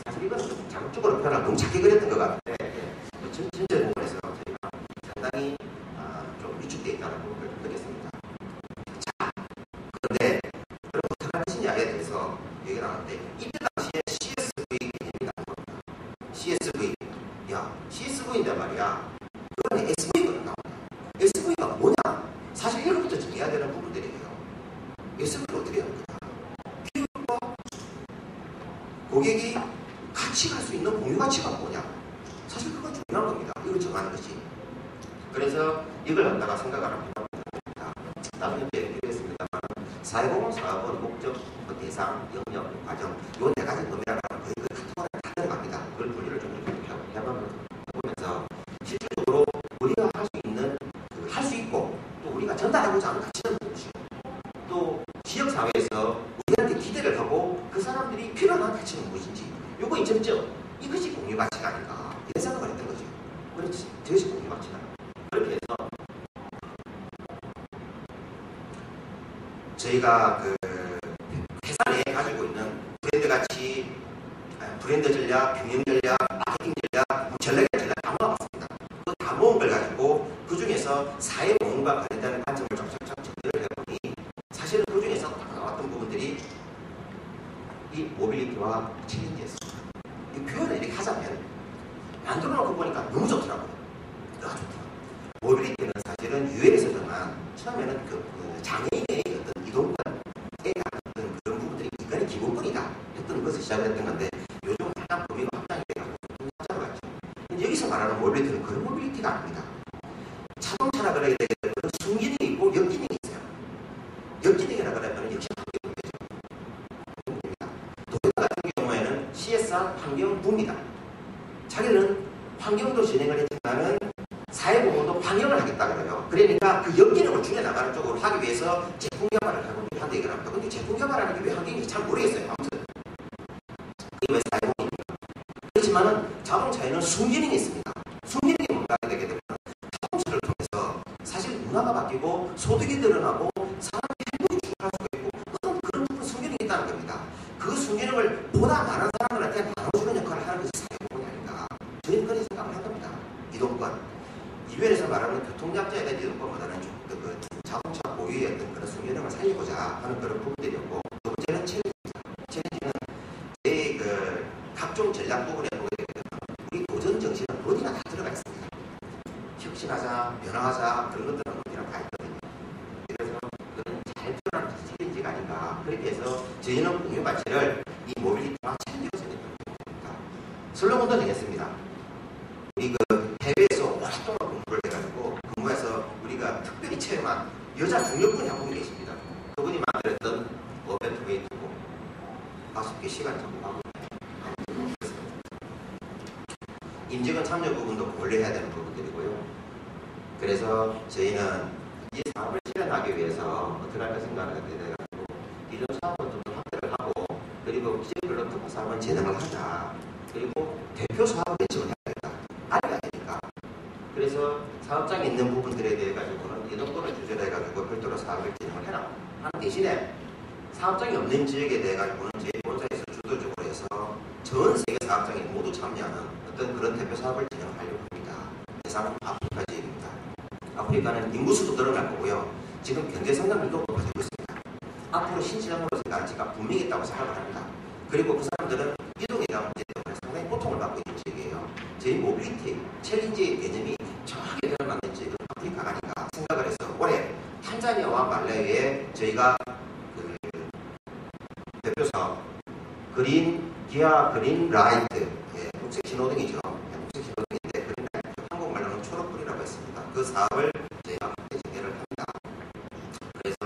사실 이건 좀 잘못적으로 표현을 너무 작게 그렸던 것 같은데 전체 부분에서 저희가 상당히 좀 위축되어 있다는 부분을 좀 느꼈습니다. 자, 그런데 여러분 어떻게 할 것이냐에 대해서 얘기를 하는데 이때 당시에 CSV 개념이 나온 겁니다. CSV. 야, CSV인데 말이야. 그거는 SV거든 나온다. SV가 뭐냐? 사실 이거부터 정해야 되는 부분들이에요. SV를 어떻게 하는 거야? 기업과 고객이 같이 갈 수 있는 공유 가치가 뭐냐? 사실 그건 중요한 겁니다. 이걸 정하는 것이. 그래서 이걸 갖다가 생각을 한번 해봅니다. 나중에 얘기했습니다만 사회보험 사업은 목적, 대상, 영역, 과정 요 네 가지 범위라는 거의 카테고리에 다 들어갑니다. 그걸 분리를 좀 해보면서 실질적으로 우리가 할 수 있는 할 수 있고 또 우리가 전달하고자 하는 가치는 무엇이고 또 지역사회에서 우리한테 기대를 하고 그 사람들이 필요한 가치는 무엇인지 요거 이점점 이것이 공유 가치가 아닌가 이런 생각을 했던 거죠. 그렇지, 저것이 공유 가치다. 그렇게 해서 저희가 그 회사 내에 가지고 있는 브랜드 가치, 브랜드 전략, 경영 전략, 마케팅 전략 다 모아봤습니다. 그 다 모은 걸 가지고 그 중에서 사회보험과 관련되는 관점을 쫙쫙쫙 정리를 해보니 사실은 그 중에서 나왔던 부분들이 이 모빌리티와 챌린지였습니다. 이 표현을 이렇게 하자면 만들어 놓고 보니까 너무 좋더라고요. 너무 좋더라고요. 모빌리티는 사실은 유엔에서 정한 처음에는 그 장애인의 어떤 이동권에 관한 그런 부분들이 인간의 기본권이다 했던 것을 시작을 했던 건데 요즘 하나 범위가 확장이 돼가지고 확장을 하죠. 여기서 말하는 모빌리티는 그런 모빌리티가 아닙니다. 자동차라 그래야 되겠다. 순기능이 있고 역기능이 있어요. 역기능이라 그러면 역시 도요타 같은 경우에는 CSR 환경부입니다. 자기는 환경도 진행을 했지만은 사회보험도 환경을 하겠다 그래요. 그러니까 그 역기능을 줄여나가는 쪽으로 하기 위해서 제품 개발을 하고 한다 얘기를 합니다. 근데 제품 개발하는 게 왜 환경인지 잘 모르겠어요. 아무튼 이게 왜 사회보험입니까? 그렇지만은 자동차에는 순기능이 있습니다. 순기능이 뭔가 하게 되게 되면 자동차 순기능을 보다 많은 사람들한테 나눠주는 역할을 하는 것이 사회보건이 아닌가. 저희는 그런 생각을 한 겁니다. 이동권. 이변에서 말하는 교통약자에 대한 이동권보다는 좀 그 자동차 보유의 어떤 그런 순기능을 살리고자 하는 그런 부분들이었고, 두 번째는 챌린지입니다. 챌린지는 저희 그 각종 전략 부분에 보게 되면 우리 도전 정신은 어디나 다 들어가 있습니다. 혁신하자, 변화하자, 그런 것들은 어디나 다 있거든요. 그래서 그건 잘 드러나는 챌린지가 아닌가. 그렇게 해서 저희는 공유 가치를 이 모빌리티와 챌린지로 생각합니다. 슬로건도 되겠습니다. 우리 그 해외에서 오랫동안 공부를 해가지고 근무해서 우리가 특별히 체험한 여자 중력분이 한 분 계십니다. 그분이 만들었던 어벤트웨이트고 5개 시간 잡고 임직원 참여 부분도 고려해야 되는 부분들이고요. 그래서 저희는 이 사업을 실현하기 위해서 어떻게 할까 생각을 하게 돼가지고 이런 사업을 좀 더 확대를 하고, 그리고 기업별로 특화 사업을 진행을 하자. 그리고 대표 사업을 배정을 해야겠다. 알려야 되니까. 그래서 사업장에 있는 부분들에 대해 가지고는 이동권을 주제로 해가지고 별도로 사업을 진행을 해라 하는 대신에, 사업장이 없는 지역에 대해 가지고는 저희 본사에서 주도적으로 해서 전 세계 사업장이 모두 참여하는 어떤 그런 대표 사업을 진행하려고 합니다. 대상은 아프리카 지역입니다. 아프리카는 인구수도 늘어날 거고요. 지금 경제 성장률도 높아지고 있습니다. 앞으로 신시장으로서 가치가 분명히 있다고 생각을 합니다. 그리고 그 사람들은 이동에 대한 문제 때문에 상당히 고통을 받고 있는 지역이에요. 저희 모빌리티, 챌린지 개념이 정확하게 들어맞는 지역은 아프리카가 아닌가 생각을 해서 올해 탄자니아와 말레이에 저희가 그 대표 사업 기아 그린 라이트, 예, 녹색 신호등이죠. 예, 녹색 신호등인데 그린 라이트, 한국말로는 초록불이라고 했습니다. 그 사업을 저희가 함께 진행을 합니다. 그래서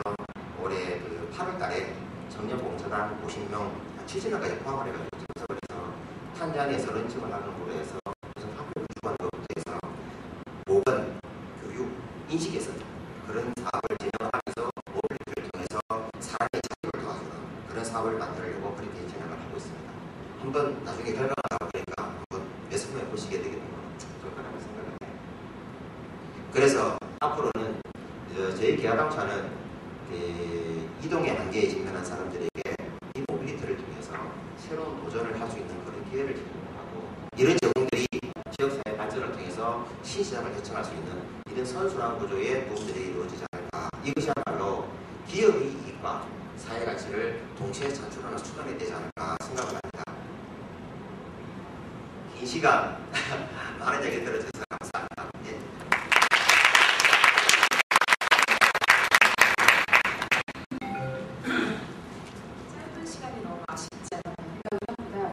올해 그 8월달에 청년봉사단 50명, 70명까지 포함을 해가지고 참석을 해서 탄자니아에서 런칭을 하는 거로 해서 학교 주관 것부터 해서 보건, 교육, 인식 개선 그런 사업을 진행을 하면서 모빌리티를 통해서 사람의 자립을 도와주는 그런 사업을 만들려고 그렇게 진행을 하고 있습니다. 한번 나중에 결과가 나오니까 한번 매스컴에 보시게 되게 되면 좋을 거라고 생각을 해요. 그래서 앞으로는 저희 기아감차는 이동의 한계에 직면한 사람들에게 이 모빌리티를 통해서 새로운 도전을 할 수 있는 그런 기회를 제공하고, 이런 제공들이 지역사회 발전을 통해서 신시장을 개척할 수 있는 이런 선순환 구조의 부분들이 이루어지지 않을까. 이것이야말로 기업의 이익과 사회 가치를 동시에 창출하는 수단이 되지 않을까 생각을 합니다. 긴 시간 많은 얘기 들어주셔서 감사합니다. 예. 짧은 시간이 너무 아쉽지 않나 생각을 합니다.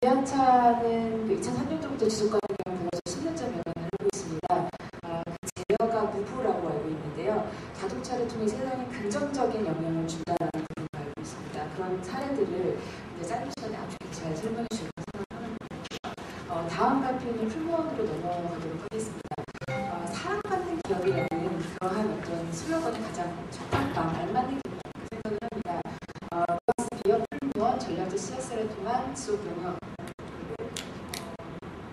기아차는 2003년도부터 지속가능 경영 보고서 10년째 변환을 하고 있습니다. 그 제어가 무부라고 알고 있는데요. 자동차를 통해 세상에 긍정적인 영향을 준다는 부분을 알고 있습니다. 그런 사례들을 이제 짧은 시간에 아주 잘 설명해 주셨다고 생각합니다. 다음 발표는 풀무원으로 넘어가도록 하겠습니다. 사랑받는 기업이라는 그러한 어떤 슬로건에 가장 적합한 알맞는 기업이라고 생각을 합니다. 기업 풀무원 전략적 CSR을 통한 지속 경영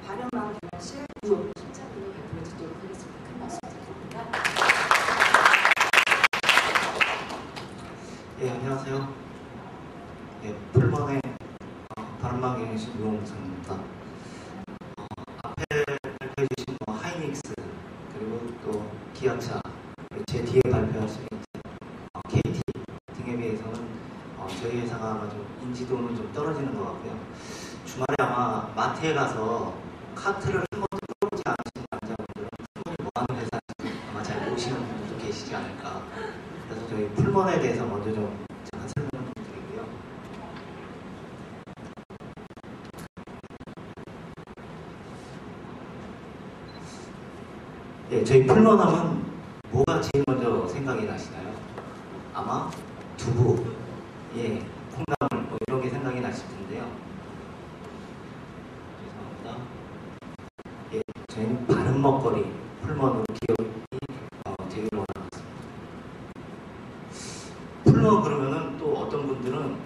발현망 개발실 구호 심사분을 발표해 드리도록 하겠습니다. 큰 박수 부탁드립니다. 예, 안녕하세요. 예, 풀먼의 바른망 경영실 유홍상입니다. 앞에 발표해 주신 하이닉스, 그리고 또 기아차, 제 뒤에 발표하신 KT 등에 비해서는 저희 회사가 아마 좀 인지도는 좀 떨어지는 것 같고요. 주말에 아마 마트에 가서 카트를 한 번도 끌어보지 않으신 남자분들은 풀먼이 뭐하는 회사인지 아마 잘 모르시는 분들도 계시지 않을까. 그래서 저희 풀먼에 대해서 먼저 좀 잠깐 설명을 좀 드리고요. 예, 저희 풀먼하면 뭐가 제일 먼저 생각이 나시나요? 아마 두부, 예, 콩나물 뭐 이런 게 생각이 나실 텐데요. 죄송합니다. 예, 저희는 바른 먹거리, 풀먼으로 기업이 되길 원하고 있습니다. 풀먼 그러면은 또 어떤 분들은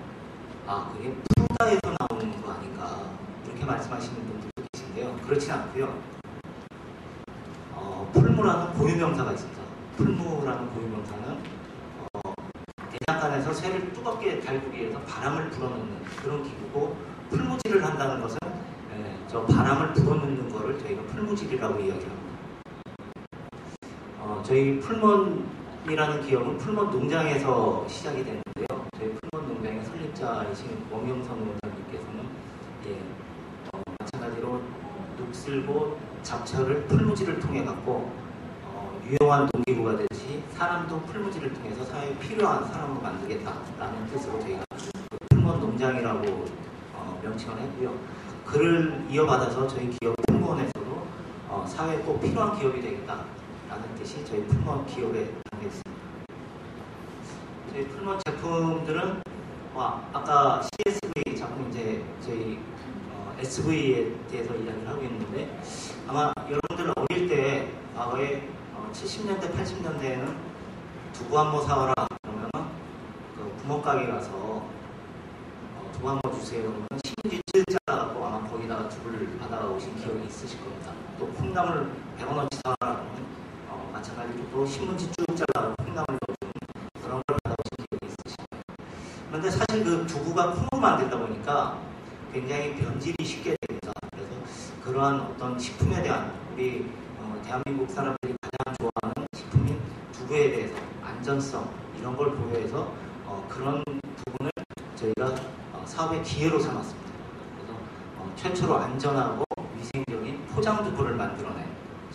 그게 푸다에서 나오는 거 아닌가 이렇게 말씀하시는 분들도 계신데요. 그렇진 않고요. 풀무라는 고유명사가 있습니다. 풀무라는 고유명사는 대장간에서 쇠를 자체를 뜨겁게 달구기 위해서 바람을 불어넣는 그런 기구고, 풀무질을 한다는 것은 저 바람을 불어넣는 거를 저희가 풀무질이라고 이야기합니다. 저희 풀먼이라는 기업은 풀먼 농장에서 시작이 됐는데요. 저희 풀먼 농장의 설립자이신 원경선 원장님께서는 마찬가지로 녹슬고 잡초를 풀무질을 통해 갖고 유용한 동기부가 되듯이 사람도 풀무질을 통해서 사회에 필요한 사람으로 만들겠다라는 뜻으로 저희가 풀먼 농장이라고 명칭을 했고요. 그를 이어받아서 저희 기업 풀먼에서도 사회에 꼭 필요한 기업이 되겠다라는 뜻이 저희 풀먼 기업에 담겨 있습니다. 저희 풀먼 제품들은 아까 CSV 작품 이제 저희 SV에 대해서 이야기를 하고 있는데, 아마 여러분들 어릴 때 과거에 70년대, 80년대에는 두부 한 모 사와라 그러면 그 구멍가게 가서 두부 한 모 주세요 그러면 신문지 쭉 잘라갖고 아마 거기다가 두부를 받아가 오신 기억이 있으실 겁니다. 또 콩나물 100원어치 사와라 그러면 마찬가지로 또 신문지 쭉 잘라갖고 콩나물 넣어주는 그런 걸 받아오신 기억이 있으실 거예요. 그런데 사실 그 두부가 콩으로 만들다 보니까 굉장히 변질이 쉽게 됩니다. 그래서 그러한 어떤 식품에 대한 우리 대한민국 사람들이 가장 좋아하는 식품인 두부에 대해서 안전성 이런 걸 고려해서 그런 부분을 저희가 사업의 기회로 삼았습니다. 그래서 최초로 안전하고 위생적인 포장 두부를 만들어낸,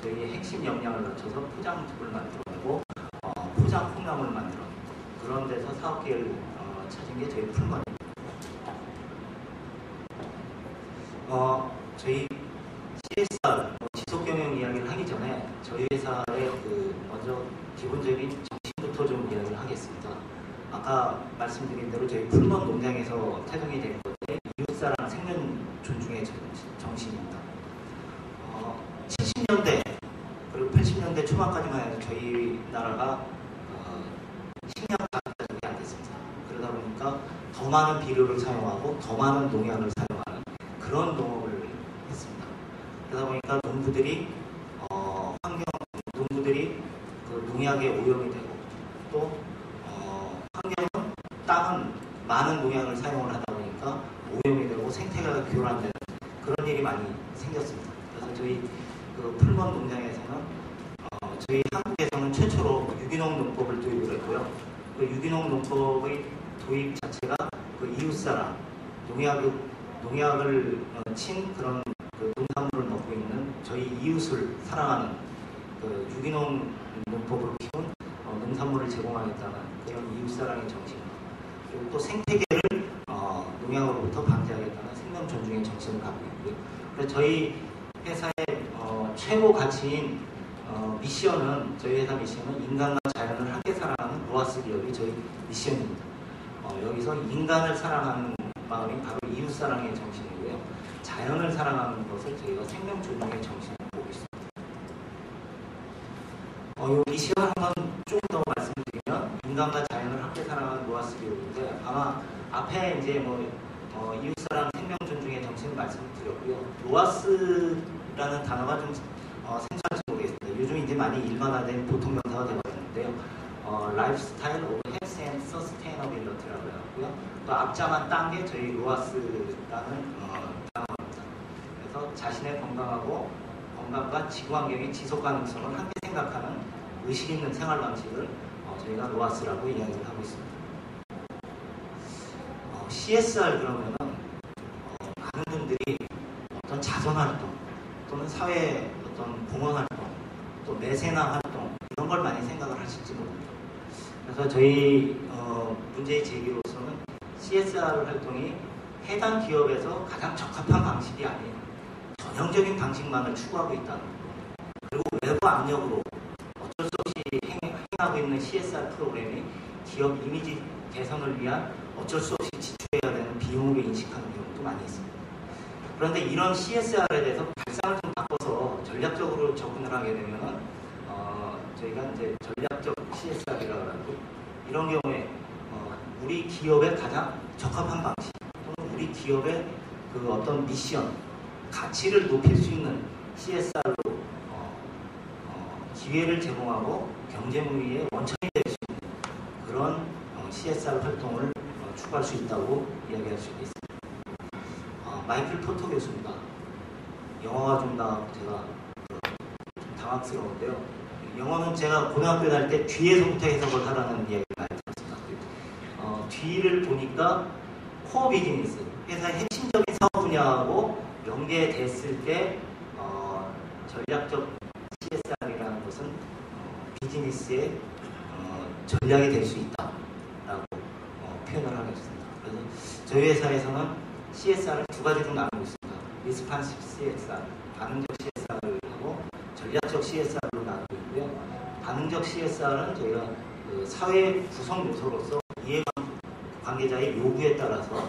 저희의 핵심 역량을 갖춰서 포장 두부를 만들어내고 포장 콩나물을 만들어낸 그런 데서 사업 기회를 찾은 게 저희 풀먼입니다. 저희 CSR 지속경영 이야기를 하기 전에 저희 회사의 먼저 기본적인 정신부터 좀 이야기를 하겠습니다. 아까 말씀드린 대로 저희 풀먼 농장에서 태동이 된 건데 이웃사랑 생명 존중의 정신입니다. 70년대 그리고 80년대 초반까지만 해도 저희 나라가 식량 가격이 안 됐습니다. 그러다 보니까 더 많은 비료를 사용하고 더 많은 농약을 사용하는 그런 농업을 했습니다. 그러다 보니까 농부들이 그 농약에 오염이 되고, 또 환경은 땅은 많은 농약을 사용을 하다 보니까 오염이 되고 생태계가 교란되는 그런 일이 많이 생겼습니다. 그래서 저희 그 풀먼 농장에서는 저희 한국에서는 최초로 유기농 농법을 도입을 했고요. 그 유기농 농법의 도입 자체가 그 이웃사랑 농약을 친 그런 그 농산물을 먹고 있는 저희 이웃을 사랑하는 그 유기농 농법으로 키운 농산물을 제공하겠다는 그런 이웃사랑의 정신과, 그리고 또 생태계를 농약으로부터 방지하겠다는 생명 존중의 정신을 갖고 있고요. 그래서 저희 회사의 최고 가치인 미션은, 저희 회사 미션은 인간과 자연을 함께 사랑하는 로아스 기업이 저희 미션입니다. 여기서 인간을 사랑하는 마음이 바로 이웃사랑의 정신이고요. 자연을 사랑하는 것을 저희가 생명 존중의 정신을 보고 있습니다. 이 미션 한번 좀 더 말씀드리면, 인간과 자연을 함께 사랑하는 로아스 기업인데, 아마 앞에 이제 이웃사랑 생명 존중의 정신을 말씀드렸고요. 로아스라는 단어가 좀 생소할지 모르겠습니다. 요즘 이제 많이 일반화된 보통 명사가 되어버렸는데요. 라이프스타일 오브 헬스 앤 서스테이너빌리티라고 해갖고요. 또 앞자만 딴 게 저희 로아스라는 단어입니다. 그래서 자신의 건강과 지구 환경의 지속 가능성을 함께 생각하는 의식 있는 생활 방식을 저희가 로아스라고 이야기를 하고 있습니다. CSR 그러면은 많은 분들이 어떤 자선 활동 또는 사회 어떤 공헌 활동 또 매세나 활동 이런 걸 많이 생각을 하실지 모릅니다. 그래서 저희 문제의 제기로서는 CSR 활동이 해당 기업에서 가장 적합한 방식이 아닌 전형적인 방식만을 추구하고 있다는 것, 그리고 외부 압력으로 어쩔 수 없이 행하고 있는 CSR 프로그램이 기업 이미지 개선을 위한 어쩔 수 없이 지출해야 되는 비용으로 인식하는 경우도 많이 있습니다. 그런데 이런 CSR에 대해서 발상을 좀 바꿔서 전략적으로 접근을 하게 되면 저희가 이제 전략적 CSR이라고 하고, 이런 경우에 우리 기업의 가장 적합한 방식 또는 우리 기업의 그 어떤 미션, 가치를 높일 수 있는 CSR로 기회를 제공하고 경쟁 우위의 원천이 될 수 있는 그런 CSR 활동을 추구할 수 있다고 이야기할 수 있겠습니다. 마이클 포터 교수입니다. 영어가 좀 제가 좀 당황스러운데요. 영어는 제가 고등학교 다닐 때 뒤에서부터 해석을 하라는 이야기를 많이 들었습니다. 뒤를 보니까 코어 비즈니스, 회사의 핵심적인 사업 분야하고 연계됐을 때 전략적 CSR이라는 것은 비즈니스의 전략이 될 수 있다라고 표현을 하겠습니다. 그래서 저희 회사에서는 CSR을 두 가지로 나누고 있습니다. 리스판시브 CSR, 반응적 CSR을 하고 전략적 CSR로 나누고 있고요. 반응적 CSR은 저희가 그 사회 구성 요소로서 이해관계자의 요구에 따라서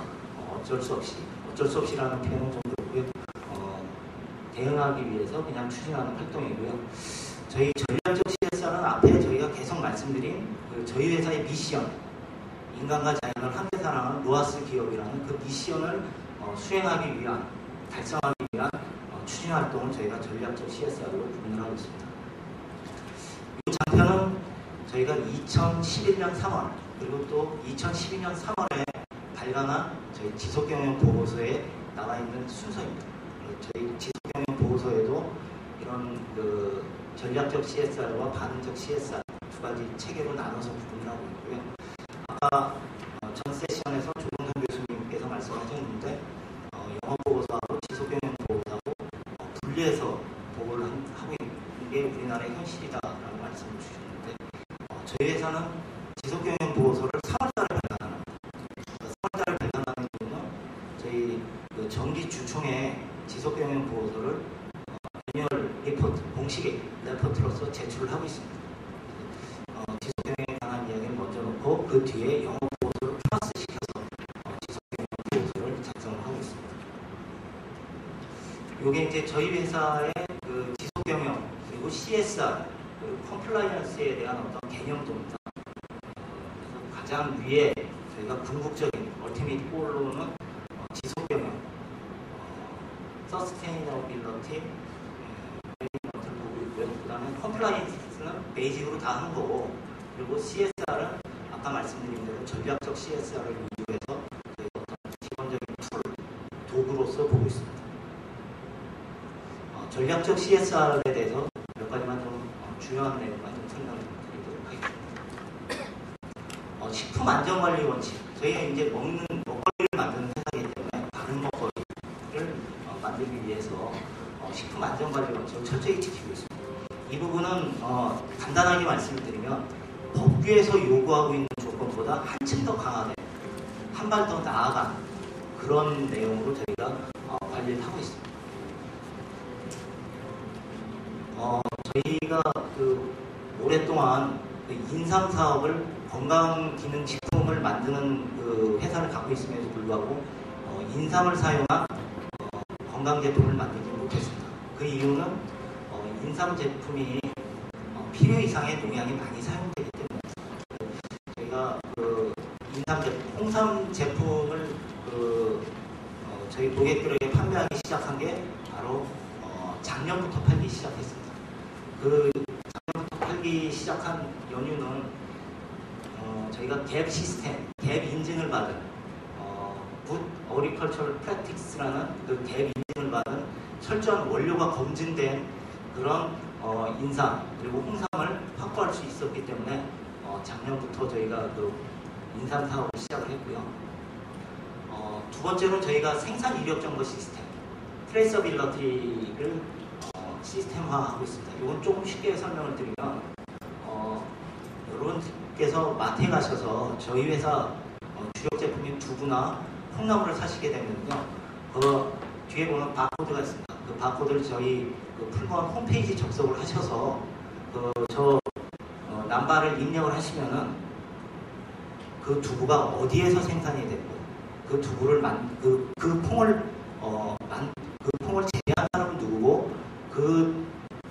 어쩔 수 없이라는 표현은 좀 그렇고요. 대응하기 위해서 그냥 추진하는 활동이고요. 저희 전략적 CSR은 앞에 저희가 계속 말씀드린 그 저희 회사의 미션, 인간과 자연을 함께 사랑하는 로아스 기업이라는 그 미션을 수행하기 위한, 달성하기 위한 추진 활동을 저희가 전략적 CSR로 구분을 하고 있습니다. 이 장편은 저희가 2011년 3월 그리고 또 2012년 3월에 발간한 저희 지속경영 보고서에 나와 있는 순서입니다. 저희 지속경영 보고서에도 이런 그 전략적 CSR과 반응적 CSR 두 가지 체계로 나눠서 구분을 하고 있고요. 아까 전 세션에서 조동선 교수님께서 말씀하셨는데 영어 보고서하고 지속경영 보고서하고 분리해서 보고를 하고 있는 게 우리나라의 현실이다라고 말씀을 주셨는데 저희 회사는 지속경영 보고서를 3월달에 발간합니다. 3월달에 발간하는 이유는 저희 그 정기 주총에 지속경영 보고서를 애니얼 리포트, 공식 레포트로서 제출을 하고 있습니다. 지속경영에 관한 이야기를 먼저 놓고 그 뒤에 영어 보고서를 플러스시켜서 지속경영 보고서를 작성을 하고 있습니다. 이게 이제 저희 회사의 그 지속경영 그리고 CSR 그리고 컴플라이언스에 대한 어떤 개념도입니다. 그래서 가장 위에 저희가 궁극적인 얼티밋 골로는 지속경영, 서스테이너빌리티 를 보고 있고요. 그 다음에 컴플라이언스는 베이직으로 다 하는 거고, 그리고 CSR은 아까 말씀드린 대로 전략적 CSR을 위주해서 저희가 어떤 기본적인 툴, 도구로서 보고 있습니다. 전략적 CSR에 대해서 몇 가지만 좀 중요한 내용만 좀 설명을 드리도록 하겠습니다. 식품 안전관리 원칙. 저희가 이제 먹거리를 만드는 회사이기 때문에 바른 먹거리를 만들기 위해서 식품 안전관리 원칙을 철저히 지키고 있습니다. 이 부분은 간단하게 말씀을 드리면 법규에서 요구하고 있는 조건보다 한층 더 강하게 한 발 더 나아간 그런 내용으로 저희가 관리를 하고 있습니다. 저희가 그 오랫동안 그 인삼 사업을 건강기능식품을 만드는 그 회사를 갖고 있음에도 불구하고 인삼을 사용한 건강 제품을 만들지 못했습니다. 그 이유는 인삼 제품이 필요 이상의 농약이 많이 사용되기 때문에 저희가 그 인삼 제품, 홍삼 제품을 저희 고객들에게 판매하기 시작한 게 바로 작년부터 팔기 시작했습니다. 그 작년부터 팔기 시작한 연유는 저희가 갭 시스템, 갭 인증을 받은 Good Agricultural Practice라는 그 갭 인증을 받은 철저한 원료가 검증된 그런 인삼 그리고 홍삼을 확보할 수 있었기 때문에 작년부터 저희가 그 인삼 사업을 시작을 했고요. 두 번째로 저희가 생산 이력 정보 시스템, 트레이서빌리티를 시스템화하고 있습니다. 이건 조금 쉽게 설명을 드리면 여러분께서 마트에 가셔서 저희 회사 주력 제품인 두부나 콩나물을 사시게 되면요, 그 뒤에 보면 바코드가 있습니다. 그 바코드를 저희 그 풀무원 홈페이지 접속을 하셔서 남바를 입력을 하시면은 그 두부가 어디에서 생산이 됐고 그 두부를 그 콩을 재배한 사람은 누구고 그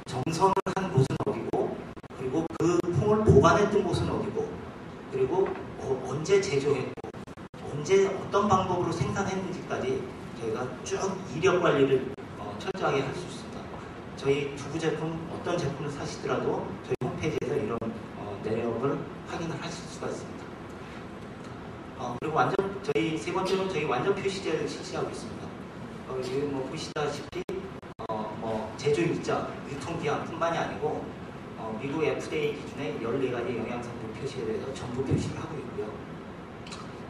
정선을 한 곳은 어디고 그리고 그 콩을 보관했던 곳은 어디고 그리고 언제 제조했고 언제 어떤 방법으로 생산했는지까지 저희가 쭉 이력 관리를 철저하게 할 수 있습니다. 저희 두부 제품 어떤 제품을 사시더라도 저희 홈페이지에서 이런 내역을 확인을 하실 수가 있습니다. 그리고 완전 저희 세 번째는 저희 완전 표시제를 실시하고 있습니다. 여기 뭐 보시다시피 뭐 제조일자, 유통기한뿐만이 아니고 미국 FDA 기준의 14가지 영양성분 표시에 대해서 정보 표시를 하고 있고요.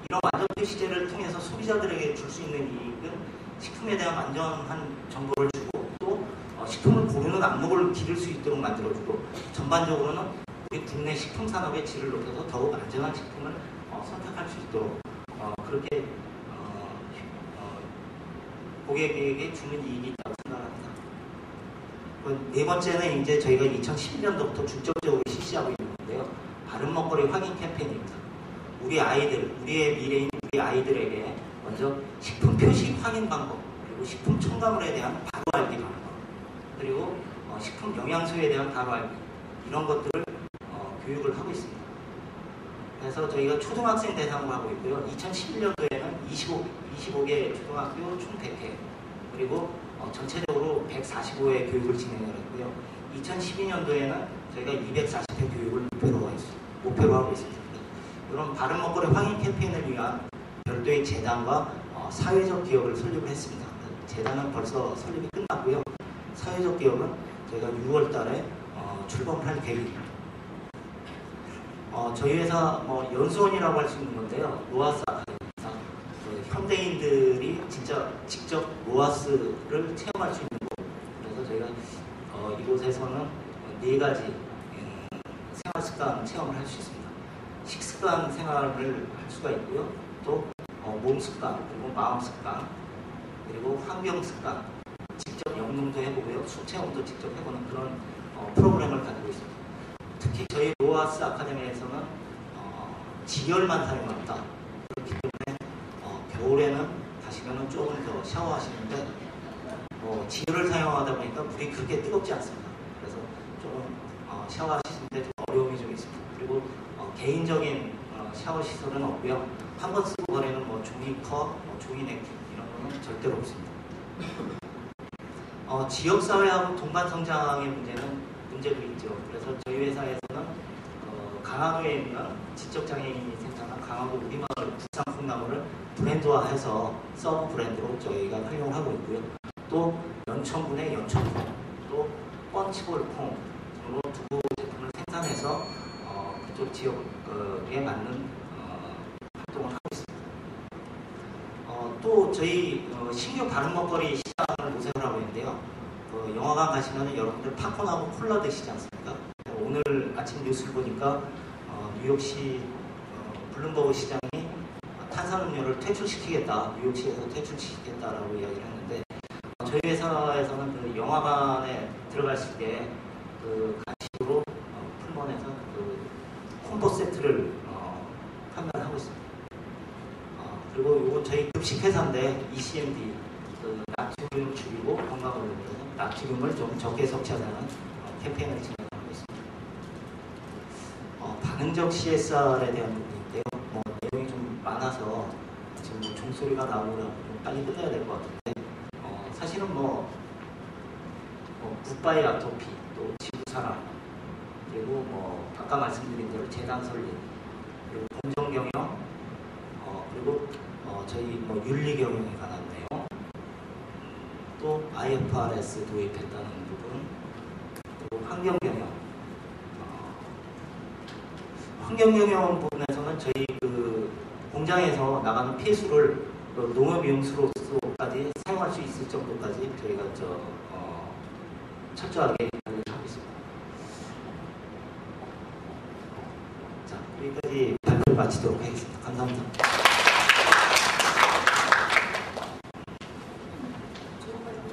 이런 완전 표시제를 통해서 소비자들에게 줄 수 있는 이익은 식품에 대한 완전한 정보를 주고 또 식품을 고르는 안목을 기를 수 있도록 만들어주고 전반적으로는 우리 국내 식품 산업의 질을 높여서 더욱 안전한 식품을 선택할 수 있도록 그렇게 고객에게 주는 이익이 있다고 생각합니다. 네 번째는 이제 저희가 2012년도부터 중점적으로 실시하고 있는데요. 바른 먹거리 확인 캠페인입니다. 우리 아이들, 우리의 미래인 우리 아이들에게 먼저 식품 표시 확인 방법, 그리고 식품 첨가물에 대한 바로 알기 방법, 그리고 식품 영양소에 대한 바로 알기, 이런 것들을 교육을 하고 있습니다. 그래서 저희가 초등학생 대상으로 하고 있고요. 2011년도에는 25개 초등학교 총 100회, 그리고 전체적으로 145회 교육을 진행을 했고요. 2012년도에는 저희가 240회 교육을 목표로 하고 있습니다. 이런 바른 먹거리 확인 캠페인을 위한 별도의 재단과 사회적 기업을 설립을 했습니다. 재단은 벌써 설립이 끝났고요. 사회적 기업은 저희가 6월 달에 출범을 할 계획입니다. 저희 회사 연수원이라고 할 수 있는 건데요. 로하스 아카데미입니다. 현대인들이 진짜 직접 로하스를 체험할 수 있는 곳. 그래서 저희가 이곳에서는 4가지 생활 습관 체험을 할 수 있습니다. 식습관 생활을 할 수가 있고요. 또 몸 습관, 그리고 마음 습관, 그리고 환경 습관, 직접 영농도 해보고요. 술 체험도 직접 해보는 그런 프로그램을 가지고 있습니다. 특히 저희 로하스 아카데미에서는 지열만 사용합니다. 그렇기 때문에 겨울에는 가시면은 조금 더 샤워하시는데 지열을 사용하다 보니까 물이 그렇게 뜨겁지 않습니다. 그래서 조금 샤워하시는데 좀 어려움이 좀 있습니다. 그리고 개인적인 샤워 시설은 없고요. 한 번 쓰고 버리는 종이컵, 종이 냅킨 이런 거는 절대로 없습니다. 지역사회하고 동반 성장의 문제도 있죠. 그래서 저희 회사에서는 강화도에 있는 지적장애인이 생산한 강화도 우리마을 국산콩나물을 브랜드화해서 서브 브랜드로 저희가 활용을 하고 있고요. 또 연천군의 연천콩, 또 펀치볼콩으로 두부 제품을 생산해서 그쪽 지역에 맞는 활동을 하고 있습니다. 또 저희 신규 바른 먹거리 시장을 모색을 하고 있는데요. 영화관 가시면 여러분들 팝콘하고 콜라 드시지 않습니까? 오늘 아침 뉴스를 보니까 뉴욕시 블룸버그 시장이 탄산음료를 퇴출시키겠다, 뉴욕시에서 퇴출시키겠다라고 이야기를 했는데 저희 회사에서는 그 영화관에 들어갔을 때 그 간식으로 풀먼에서 그 콤보 세트를 판매를 하고 있습니다. 그리고 이건 저희 급식 회사인데 ECMD 그 나트륨을 줄이고 건강을 위해서 나트륨을 좀 적게 섭취하자는 캠페인을 진행하고 있습니다. 반응적 CSR에 대한 부분인데요. 내용이 좀 많아서 지금 종소리가 나오고 좀 빨리 끝내야 될 것 같은데 사실은 굿바이 아토피, 또 지구사랑, 그리고 아까 말씀드린 대로 재단 설립, 그리고 공정경영, 그리고 저희 윤리 경영에 관한 내용, 또 IFRS 도입했다는 부분, 그리고 환경 경영. 환경 경영 부분에서는 저희 그 공장에서 나가는 폐수를 농업 이용수로까지 사용할 수 있을 정도까지 저희가 철저하게 관리를 하고 있습니다. 자, 여기까지 발표를 마치도록 하겠습니다. 감사합니다.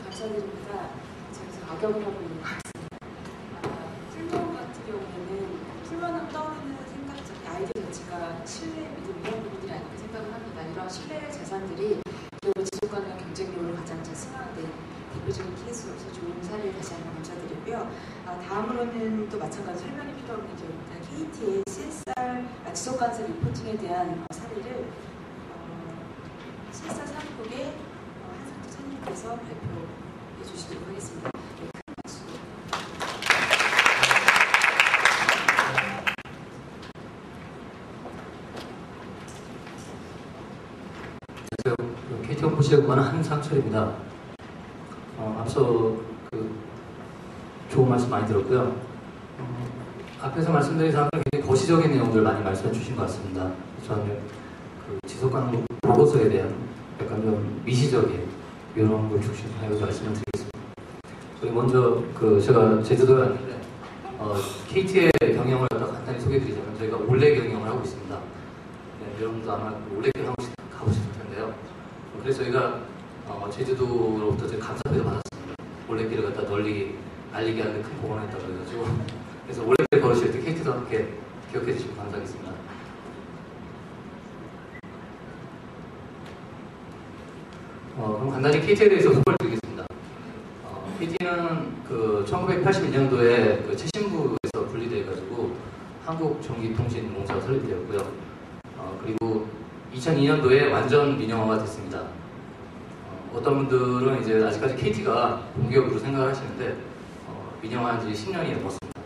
감사드립니다. 제가 악역을 하고 있는 것 같습니다. 풀먼 같은 경우에는 풀먼하면 떠오르는 아이디어 자체가 신뢰, 믿음 이런 부분들이 아닐까 생각을 합니다. 이러한 신뢰의 재산들이 또 지속가능한 경쟁력을 가장 잘 승화하는 대표적인 케이스로서 좋은 사례를 다시 한번 감사드리고요. 다음으로는 또 마찬가지로 설명이 필요한 게 KT의 CSR 지속가능성 리포팅에 대한 사례를 CSR 사업국의 한상태 선생님께서 발표해 주시도록 하겠습니다. 네, 큰 박수. KT 홍보실에 근무하는 한상철입니다. 앞서 좋은 말씀 많이 들었고요. 앞에서 말씀드린 사항은 굉장히 거시적인 내용들 많이 말씀해 주신 것 같습니다. 저는 지속가능 보고서에 대한 약간 좀 미시적인 이런 걸 중심하여 말씀을 드리겠습니다. 먼저 제가 제주도에 왔는데 KT의 경영을 간단히 소개해드리자면 저희가 올레 경영을 하고 있습니다. 네, 여러분도 아마 올레 경영 가보실 텐데요. 그래서 저희가 제주도로부터 저희 감사패도 받았습니다. 올레길을 갖다 널리 알리게 하는 큰 공헌을 했다고 해가지고 그래서 올레길 걸으실 때 KT도 함께 기억해 주시면 감사하겠습니다. 그럼 간단히 KT에 대해서 소개를 드리겠습니다. KT는 1981년도에 최신부에서 분리돼가지고 한국전기통신공사가 설립되었고요. 그리고 2002년도에 완전 민영화가 됐습니다. 어떤 분들은 이제 아직까지 KT가 공기업으로 생각을 하시는데 민영화한 지 10년이 넘었습니다.